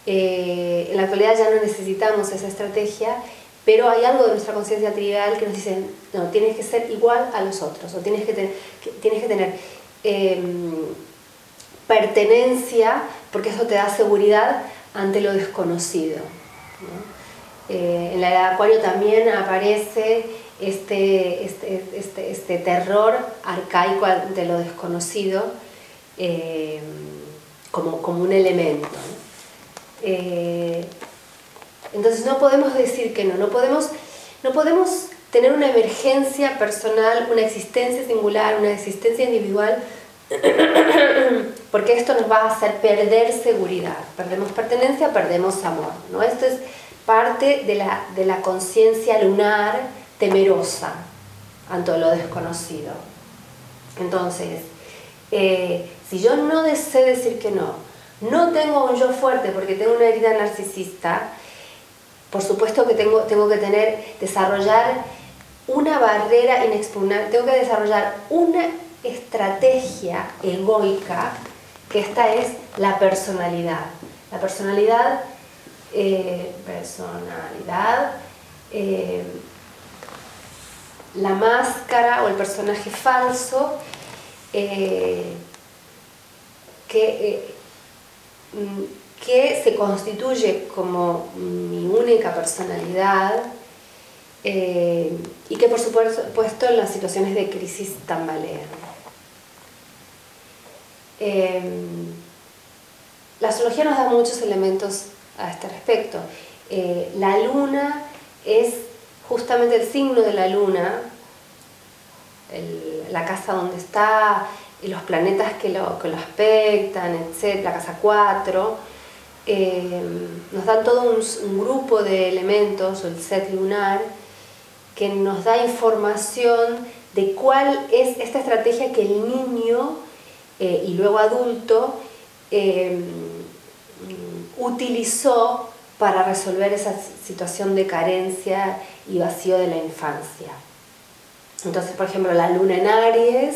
Speaker 1: En la actualidad ya no necesitamos esa estrategia, pero hay algo de nuestra conciencia tribal que nos dice, no, tienes que ser igual a los otros, o tienes que tener pertenencia, porque eso te da seguridad ante lo desconocido, ¿no? En la era de Acuario también aparece este terror arcaico ante lo desconocido, como un elemento, ¿no? Entonces no podemos decir que no podemos tener una emergencia personal, una existencia singular, una existencia individual, porque esto nos va a hacer perder seguridad. Perdemos pertenencia, perdemos amor, ¿no? Esto es parte de la conciencia lunar temerosa ante lo desconocido. Entonces, si yo no sé decir que no tengo un yo fuerte porque tengo una herida narcisista, por supuesto que tengo que desarrollar una barrera inexpugnable, tengo que desarrollar una estrategia egoica, que esta es la personalidad. La personalidad, la máscara o el personaje falso, que se constituye como mi única personalidad, y que por supuesto en las situaciones de crisis tambalean. la astrología nos da muchos elementos a este respecto. La luna es justamente el signo de la luna, la casa donde está, y los planetas que lo aspectan, etc., la casa 4, nos dan todo un grupo de elementos, o el set lunar, que nos da información de cuál es esta estrategia que el niño y luego adulto utilizó para resolver esa situación de carencia y vacío de la infancia. Entonces, por ejemplo, la luna en Aries,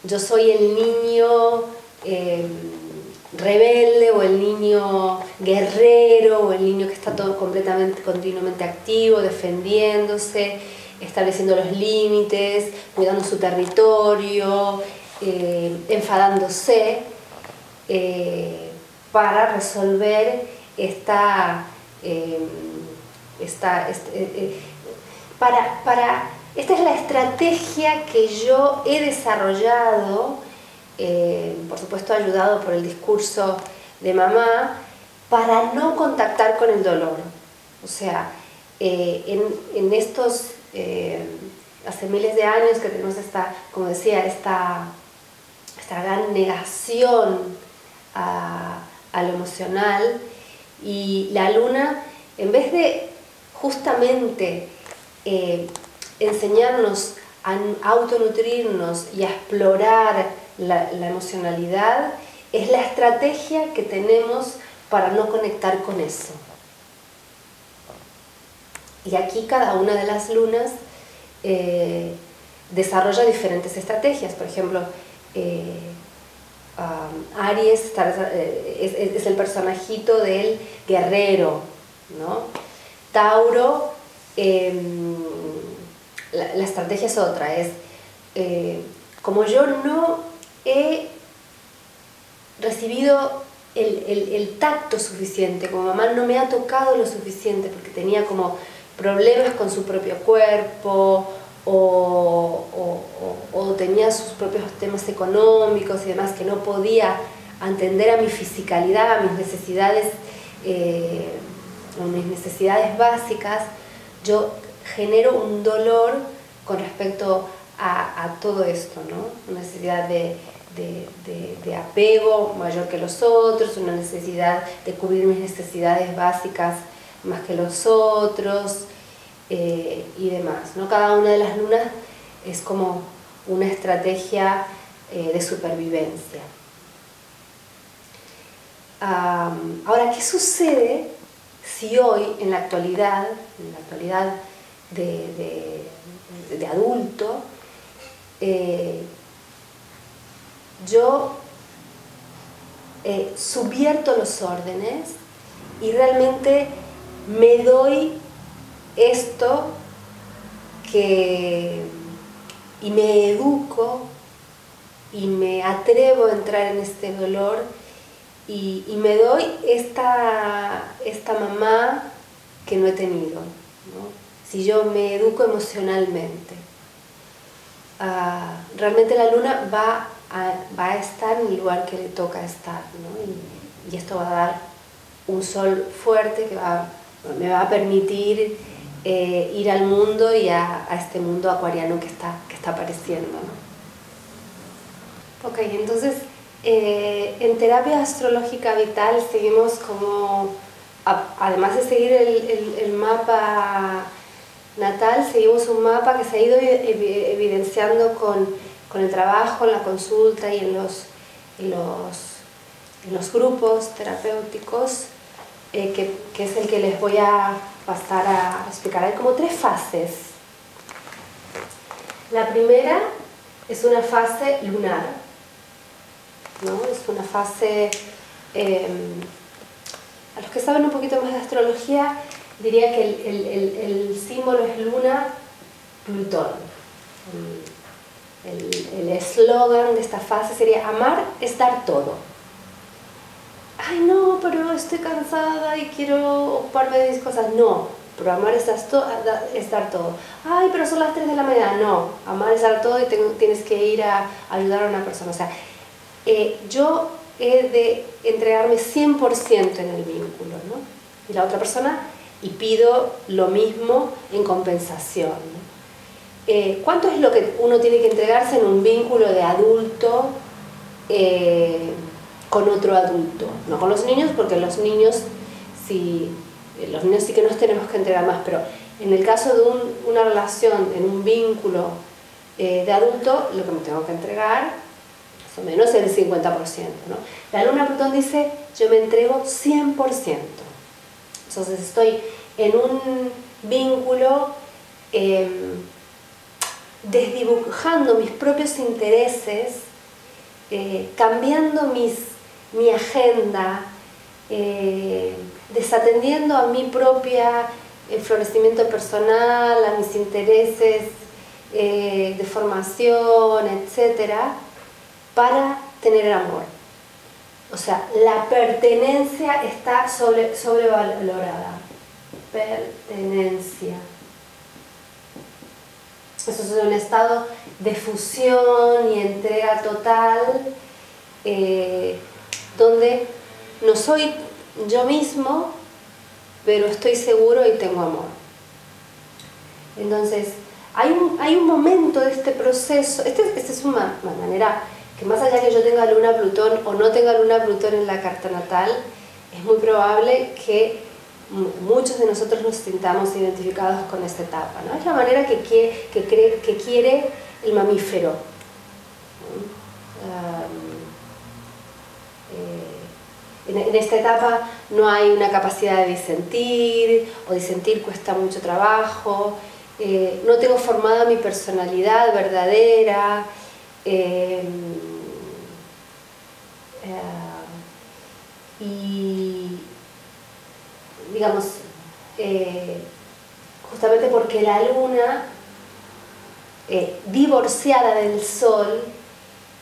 Speaker 1: yo soy el niño rebelde, o el niño guerrero, o el niño que está todo continuamente activo, defendiéndose, estableciendo los límites, cuidando su territorio, enfadándose, para resolver esta esta es la estrategia que yo he desarrollado, por supuesto ayudado por el discurso de mamá, para no contactar con el dolor. O sea, en estos, hace miles de años que tenemos esta, como decía, esta gran negación a lo emocional, y la luna, en vez de justamente enseñarnos a autonutrirnos y a explorar la emocionalidad, es la estrategia que tenemos para no conectar con eso. Y aquí cada una de las lunas desarrolla diferentes estrategias. Por ejemplo, Aries es el personajito del guerrero, ¿no? Tauro, la estrategia es otra, es como yo no he recibido el tacto suficiente, como mamá no me ha tocado lo suficiente porque tenía como problemas con su propio cuerpo, o tenía sus propios temas económicos y demás, que no podía atender a mi fisicalidad, a mis necesidades, mis necesidades básicas, yo genero un dolor con respecto a todo esto, ¿no? Una necesidad de apego mayor que los otros, una necesidad de cubrir mis necesidades básicas más que los otros, y demás, ¿no? Cada una de las lunas es como una estrategia de supervivencia. Ahora, ¿qué sucede si hoy, en la actualidad de adulto, yo subvierto los órdenes y realmente me doy esto y me educo y me atrevo a entrar en este dolor y me doy esta mamá que no he tenido, ¿no? Si yo me educo emocionalmente, realmente la luna va a estar en el lugar que le toca estar, ¿no? Y esto va a dar un sol fuerte que me va a permitir ir al mundo y a este mundo acuariano que está apareciendo, ¿no? Ok, entonces en terapia astrológica vital seguimos como, además de seguir el mapa natal, seguimos un mapa que se ha ido evidenciando con el trabajo, en la consulta y en los grupos terapéuticos, que es el que les voy a pasar a explicar. Hay como 3 fases. La primera es una fase lunar, ¿no? Es una fase, a los que saben un poquito más de astrología, diría que el símbolo es Luna, Plutón. El eslogan de esta fase sería: amar es dar todo. Ay, no, pero estoy cansada y quiero ocuparme de mis cosas. No, pero amar es dar todo. Ay, pero son las 3 de la mañana. No, amar es dar todo y tienes que ir a ayudar a una persona. O sea, yo he de entregarme 100% en el vínculo, ¿no? Y la otra persona, y pido lo mismo en compensación, ¿no? ¿Cuánto es lo que uno tiene que entregarse en un vínculo de adulto con otro adulto? No con los niños, porque los niños sí que nos tenemos que entregar más, pero en el caso de una relación, en un vínculo de adulto, lo que me tengo que entregar, más o menos, es el 50%, ¿no? La luna Plutón dice, yo me entrego 100%. Entonces estoy en un vínculo desdibujando mis propios intereses, cambiando mi agenda, desatendiendo a mi propia florecimiento personal, a mis intereses de formación, etcétera, para tener amor. O sea, la pertenencia está sobrevalorada. Pertenencia. Eso es un estado de fusión y entrega total, donde no soy yo mismo, pero estoy seguro y tengo amor. Entonces, hay un momento de este proceso, esta es una manera que, más allá que yo tenga luna Plutón o no tenga luna Plutón en la carta natal, es muy probable que muchos de nosotros nos sintamos identificados con esta etapa, ¿no? Es la manera que quiere el mamífero. En esta etapa no hay una capacidad de disentir, o disentir cuesta mucho trabajo, no tengo formada mi personalidad verdadera, y digamos, justamente porque la luna divorciada del sol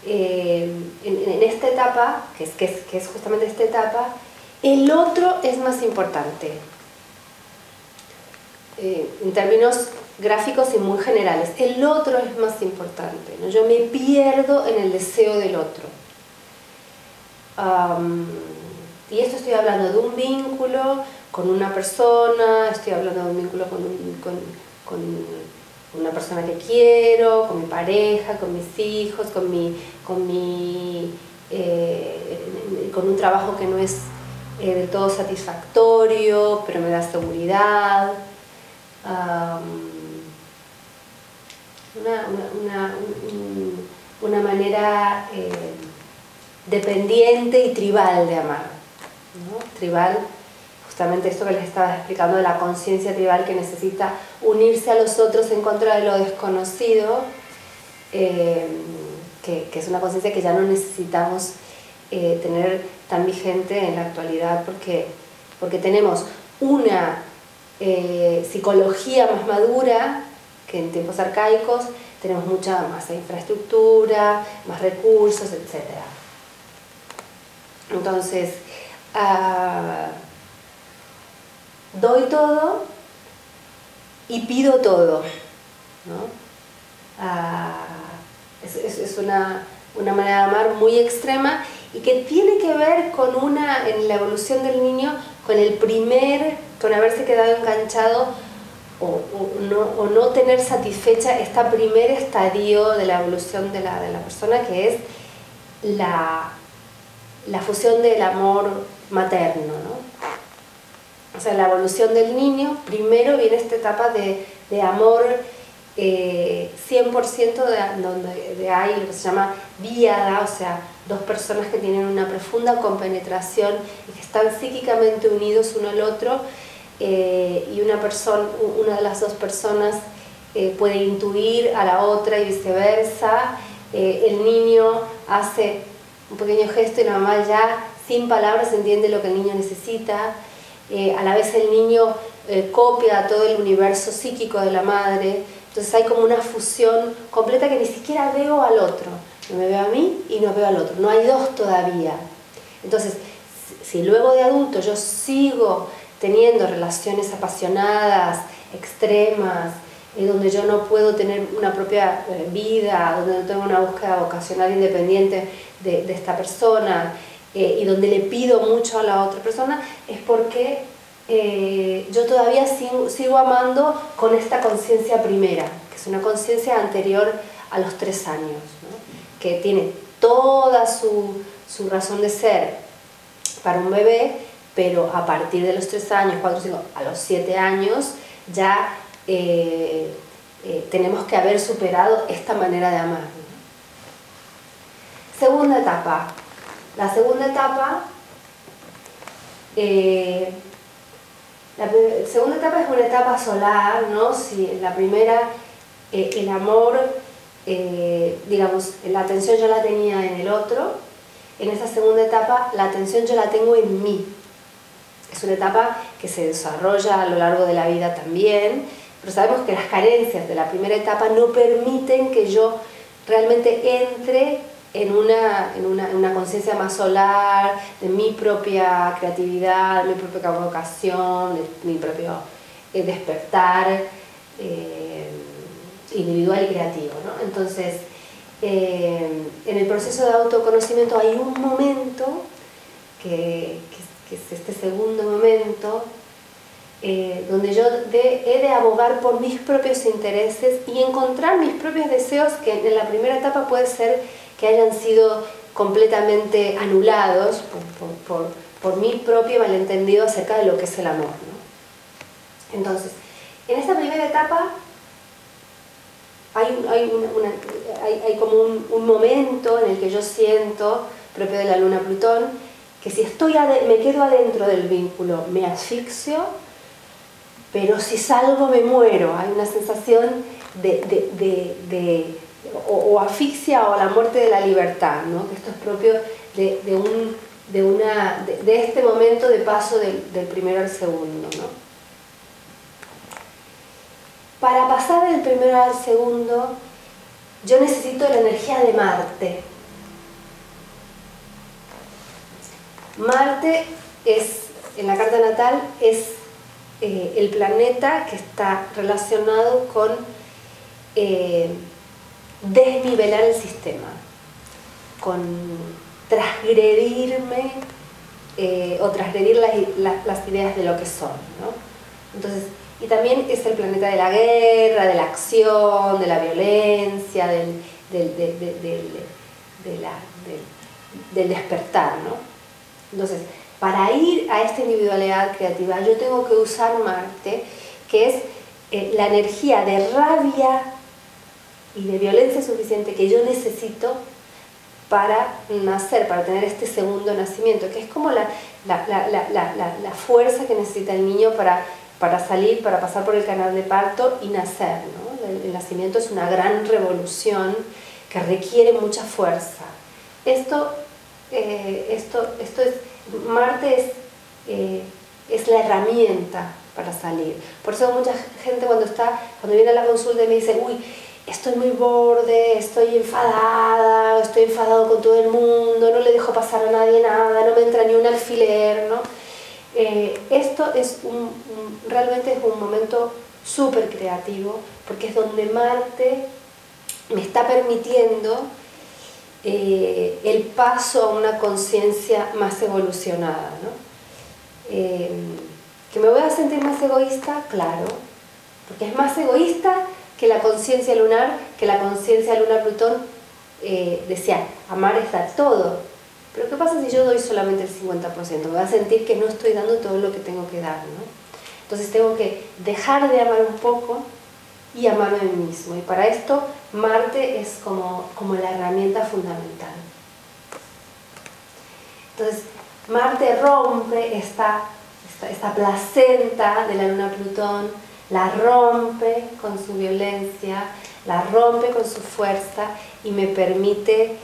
Speaker 1: en esta etapa, que es justamente esta etapa, el otro es más importante. En términos gráficos y muy generales, el otro es más importante, ¿no? Yo me pierdo en el deseo del otro. Y esto estoy hablando de un vínculo con una persona, estoy hablando de un vínculo con una persona que quiero, con mi pareja, con mis hijos, con un trabajo que no es del todo satisfactorio, pero me da seguridad. Una manera dependiente y tribal de amar, ¿no? Tribal, justamente esto que les estaba explicando de la conciencia tribal, que necesita unirse a los otros en contra de lo desconocido, que es una conciencia que ya no necesitamos tener tan vigente en la actualidad, porque tenemos una psicología más madura que en tiempos arcaicos, tenemos mucha más infraestructura, más recursos, etc. Entonces, doy todo y pido todo, ¿no? Es una manera de amar muy extrema y que tiene que ver en la evolución del niño, con haberse quedado enganchado o no tener satisfecha este primer estadio de la evolución de la persona, que es la fusión del amor materno, ¿no? O sea, la evolución del niño, primero viene esta etapa de amor 100%, donde hay lo que se llama díada, o sea, dos personas que tienen una profunda compenetración y que están psíquicamente unidos uno al otro, y una de las dos personas puede intuir a la otra y viceversa. El niño hace un pequeño gesto y la mamá ya sin palabras entiende lo que el niño necesita. A la vez el niño copia todo el universo psíquico de la madre. Entonces hay como una fusión completa que ni siquiera veo al otro. No me veo a mí y no veo al otro. No hay dos todavía. Entonces, si luego de adulto yo sigo teniendo relaciones apasionadas, extremas, donde yo no puedo tener una propia vida, donde no tengo una búsqueda vocacional independiente, de esta persona y donde le pido mucho a la otra persona, es porque yo todavía sigo amando con esta conciencia primera, que es una conciencia anterior a los 3 años, ¿no? Que tiene toda su razón de ser para un bebé, pero a partir de los 3 años, 4, 5, a los 7 años, ya tenemos que haber superado esta manera de amar, ¿no? Segunda etapa. La segunda etapa, segunda etapa es una etapa solar, ¿no? Si en la primera el amor, digamos, la atención yo la tenía en el otro, en esta segunda etapa la atención yo la tengo en mí. Es una etapa que se desarrolla a lo largo de la vida también, pero sabemos que las carencias de la primera etapa no permiten que yo realmente entre en una conciencia más solar, de mi propia creatividad, de mi propia vocación, de mi propio despertar individual y creativo, ¿no? Entonces, en el proceso de autoconocimiento hay un momento que es este segundo momento, donde yo he de abogar por mis propios intereses y encontrar mis propios deseos, que en la primera etapa puede ser que hayan sido completamente anulados por mi propio malentendido acerca de lo que es el amor, ¿no? Entonces, en esta primera etapa hay como un momento en el que yo siento, propio de la luna Plutón, que si me quedo adentro del vínculo me asfixio, pero si salgo me muero. Hay una sensación o asfixia o la muerte de la libertad, ¿no? Que esto es propio de este momento de paso del primero al segundo, ¿no? Para pasar del primero al segundo, yo necesito la energía de Marte. Marte en la carta natal, es el planeta que está relacionado con desnivelar el sistema, con transgredirme o transgredir las ideas de lo que son, ¿no? Entonces, y también es el planeta de la guerra, de la acción, de la violencia, del despertar, ¿no? Entonces, para ir a esta individualidad creativa yo tengo que usar Marte, que es la energía de rabia y de violencia suficiente que yo necesito para nacer, para tener este segundo nacimiento, que es como la fuerza que necesita el niño para salir, para pasar por el canal de parto y nacer, ¿no? El nacimiento es una gran revolución que requiere mucha fuerza. Marte es la herramienta para salir. Por eso mucha gente cuando viene a la consulta y me dice, uy, estoy muy borde, estoy enfadado con todo el mundo, no le dejo pasar a nadie nada, no me entra ni un alfiler, ¿no? Esto es realmente es un momento súper creativo, porque es donde Marte me está permitiendo el paso a una conciencia más evolucionada, ¿no? ¿Que me voy a sentir más egoísta? Claro, porque es más egoísta que la conciencia lunar, que la conciencia luna-Plutón decía, amar es dar todo. Pero ¿qué pasa si yo doy solamente el 50%? Me voy a sentir que no estoy dando todo lo que tengo que dar, ¿no? Entonces tengo que dejar de amar un poco y amarme a mí mismo. Y para esto Marte es como la herramienta fundamental. Entonces Marte rompe esta placenta de la luna Plutón, la rompe con su violencia, la rompe con su fuerza y me permite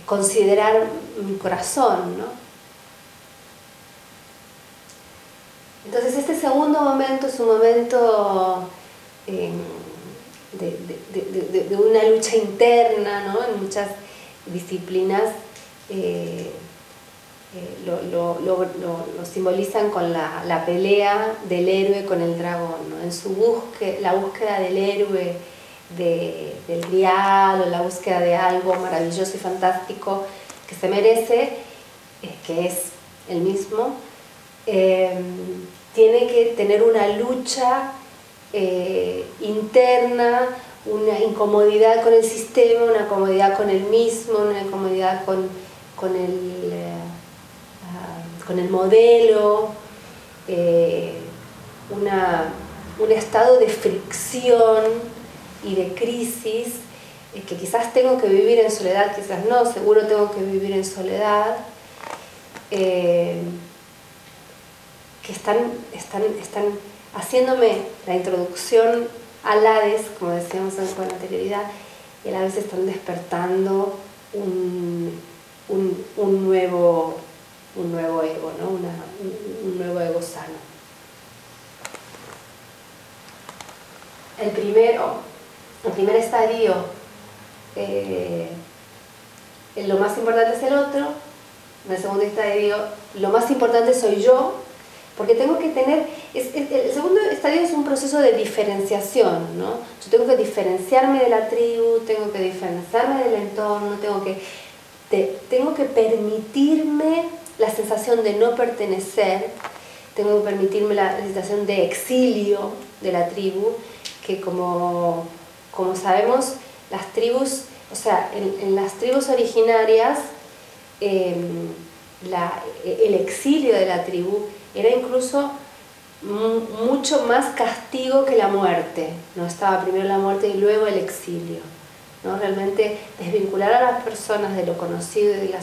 Speaker 1: considerar mi corazón, ¿no? Entonces este segundo momento es un momento de una lucha interna, ¿no? En muchas disciplinas lo simbolizan con la pelea del héroe con el dragón, ¿no? En la búsqueda del héroe del grial o la búsqueda de algo maravilloso y fantástico que se merece, que es el mismo, tiene que tener una lucha interna, una incomodidad con el sistema, una comodidad con el mismo, una incomodidad con el modelo, un estado de fricción y de crisis que quizás tengo que vivir en soledad, quizás no, seguro tengo que vivir en soledad, que están haciéndome la introducción al Hades, como decíamos con anterioridad, y a la vez están despertando un nuevo ego, ¿no? un nuevo ego sano. El primer estadio, lo más importante es el otro. En el segundo estadio, lo más importante soy yo, porque tengo que tener, el segundo estadio es un proceso de diferenciación, ¿no? Yo tengo que diferenciarme de la tribu, tengo que diferenciarme del entorno, tengo que permitirme la sensación de no pertenecer, tengo que permitirme la sensación de exilio de la tribu, que como sabemos, las tribus, o sea, en las tribus originarias, el exilio de la tribu era incluso mucho más castigo que la muerte, ¿no? Estaba primero la muerte y luego el exilio, ¿no? Realmente desvincular a las personas de lo conocido y de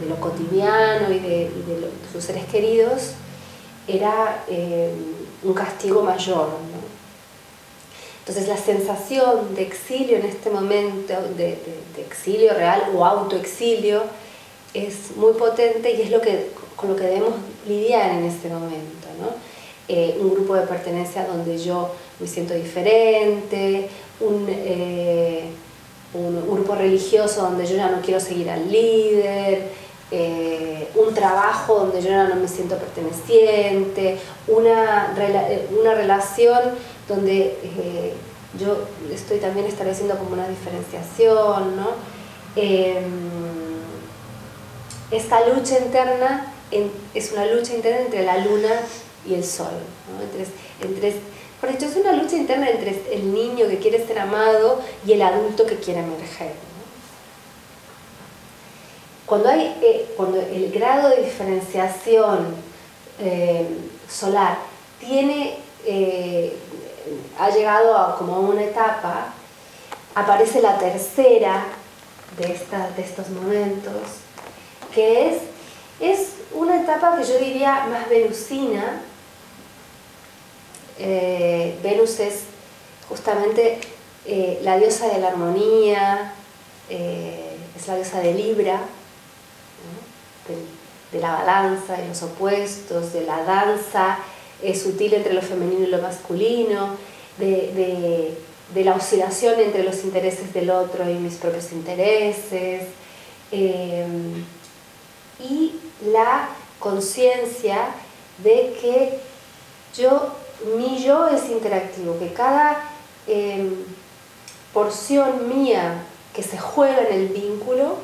Speaker 1: lo cotidiano y de sus seres queridos era un castigo mayor, ¿no? Entonces la sensación de exilio en este momento, de exilio real o autoexilio, es muy potente y es con lo que debemos lidiar en este momento, ¿no? Un grupo de pertenencia donde yo me siento diferente, un grupo religioso donde yo ya no quiero seguir al líder, un trabajo donde yo ya no me siento perteneciente, una relación donde yo estoy también estableciendo como una diferenciación, ¿no? Esta lucha interna es una lucha interna entre la luna y el sol, ¿no? Por hecho, es una lucha interna entre el niño que quiere ser amado y el adulto que quiere emerger, ¿no? Cuando el grado de diferenciación solar ha llegado como a una etapa, aparece la tercera de estos momentos, que es una etapa que yo diría más venusina. Venus es justamente la diosa de la armonía, es la diosa de Libra, ¿no? de la balanza, de los opuestos, de la danza sutil entre lo femenino y lo masculino, de la oscilación entre los intereses del otro y mis propios intereses, y la conciencia de que mi yo es interactivo, que cada porción mía que se juega en el vínculo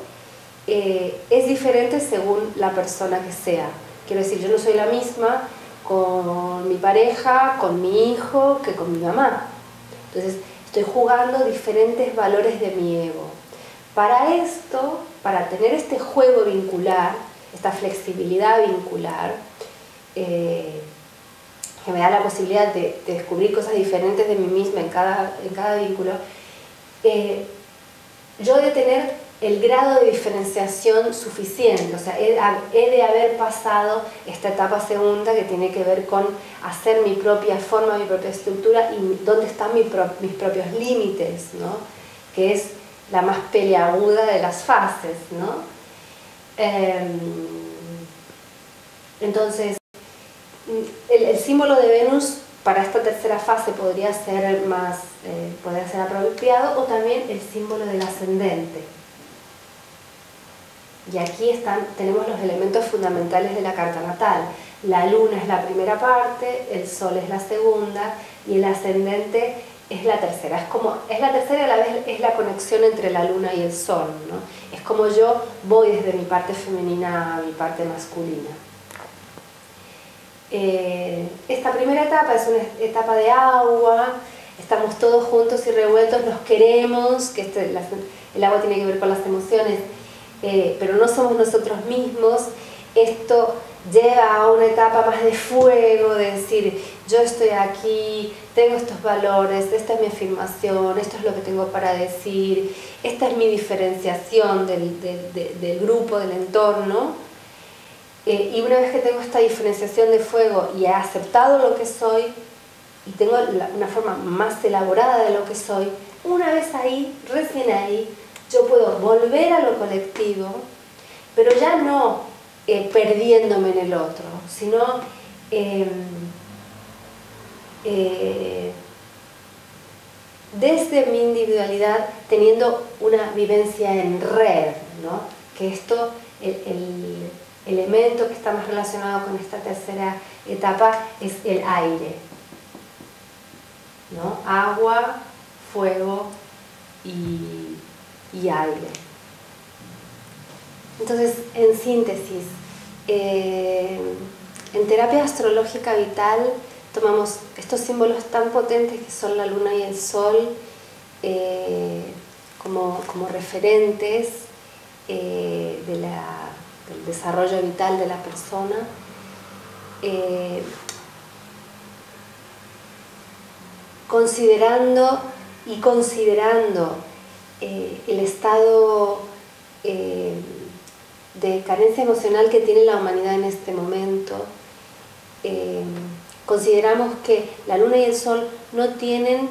Speaker 1: es diferente según la persona que sea. Quiero decir, yo no soy la misma con mi pareja, con mi hijo, que con mi mamá. Entonces, estoy jugando diferentes valores de mi ego. Para esto, para tener este juego vincular, esta flexibilidad vincular, que me da la posibilidad de descubrir cosas diferentes de mí misma en cada vínculo, yo de tener el grado de diferenciación suficiente, o sea, he de haber pasado esta etapa segunda que tiene que ver con hacer mi propia forma, mi propia estructura y dónde están mis propios límites, ¿no? Que es la más peleaguda de las fases, ¿no? Entonces, el símbolo de Venus para esta tercera fase podría ser apropiado, o también el símbolo del ascendente. Y aquí tenemos los elementos fundamentales de la carta natal. La luna es la primera parte, el sol es la segunda y el ascendente es la tercera. Es la tercera y a la vez es la conexión entre la luna y el sol, ¿no? Es como yo voy desde mi parte femenina a mi parte masculina. Esta primera etapa es una etapa de agua, estamos todos juntos y revueltos, nos queremos, que el agua tiene que ver con las emociones, pero no somos nosotros mismos. Esto lleva a una etapa más de fuego, de decir, yo estoy aquí, tengo estos valores, esta es mi afirmación, esto es lo que tengo para decir, esta es mi diferenciación del grupo, del entorno. Y una vez que tengo esta diferenciación de fuego y he aceptado lo que soy, y tengo una forma más elaborada de lo que soy, una vez ahí, recién ahí, yo puedo volver a lo colectivo, pero ya no perdiéndome en el otro, sino desde mi individualidad teniendo una vivencia en red, ¿no? Que esto, el elemento que está más relacionado con esta tercera etapa es el aire, ¿no? Agua, fuego y aire. Entonces, en síntesis, en terapia astrológica vital tomamos estos símbolos tan potentes que son la luna y el sol como referentes del desarrollo vital de la persona. Considerando el estado de carencia emocional que tiene la humanidad en este momento, consideramos que la luna y el sol no tienen,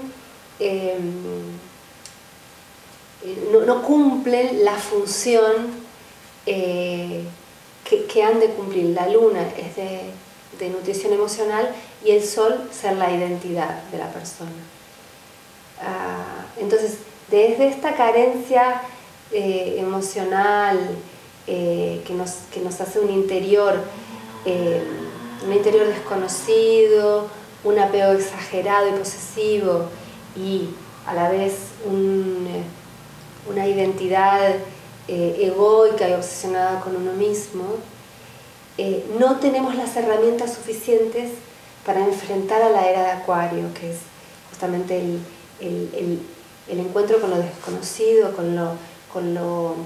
Speaker 1: no cumplen la función que han de cumplir. La luna es de nutrición emocional y el sol ser la identidad de la persona. Entonces, desde esta carencia emocional que nos hace un interior desconocido, un apego exagerado y posesivo y a la vez una identidad egoica y obsesionada con uno mismo, no tenemos las herramientas suficientes para enfrentar a la era de Acuario, que es justamente el encuentro con lo desconocido, con lo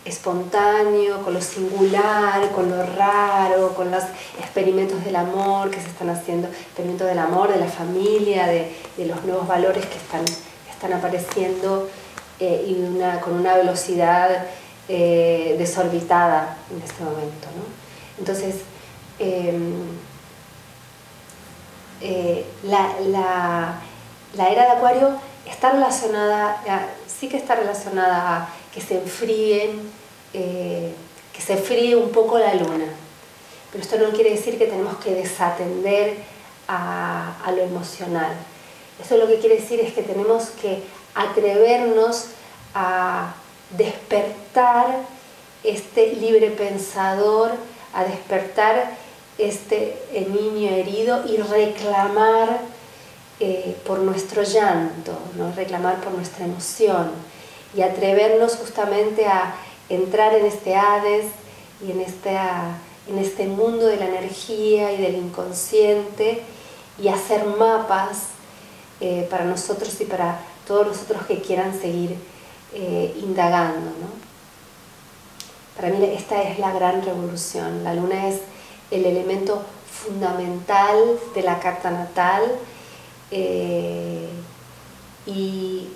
Speaker 1: espontáneo, con lo singular, con lo raro, con los experimentos del amor que se están haciendo, experimentos del amor, de la familia, de los nuevos valores que están apareciendo y con una velocidad desorbitada en este momento, ¿no? Entonces, la era de Acuario está relacionada, sí que está relacionada a que se enfríe un poco la luna. Pero esto no quiere decir que tenemos que desatender a lo emocional. Eso lo que quiere decir es que tenemos que atrevernos a despertar este libre pensador, a despertar este niño herido y reclamar por nuestro llanto, ¿no? Reclamar por nuestra emoción y atrevernos justamente a entrar en este Hades y en este mundo de la energía y del inconsciente y hacer mapas para nosotros y para todos los otros que quieran seguir indagando, ¿no? Para mí esta es la gran revolución. La luna es el elemento fundamental de la carta natal y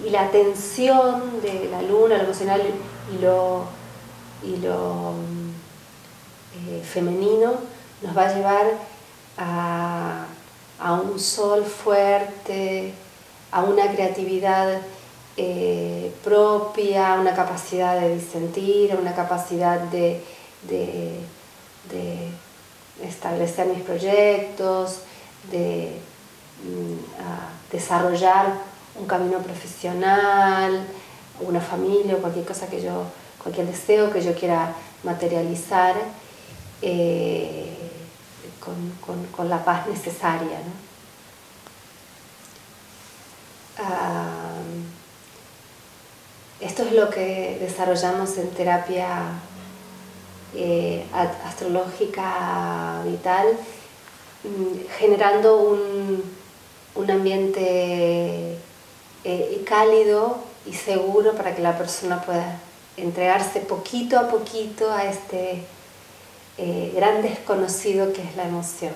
Speaker 1: la tensión de la luna, lo emocional y lo femenino nos va a llevar a un sol fuerte, a una creatividad propia, a una capacidad de disentir, a una capacidad de establecer mis proyectos, de desarrollar un camino profesional, una familia o cualquier cosa cualquier deseo que yo quiera materializar. con la paz necesaria, ¿no? Esto es lo que desarrollamos en terapia astrológica vital, generando un ambiente cálido y seguro para que la persona pueda entregarse poquito a poquito a este gran desconocido que es la emoción.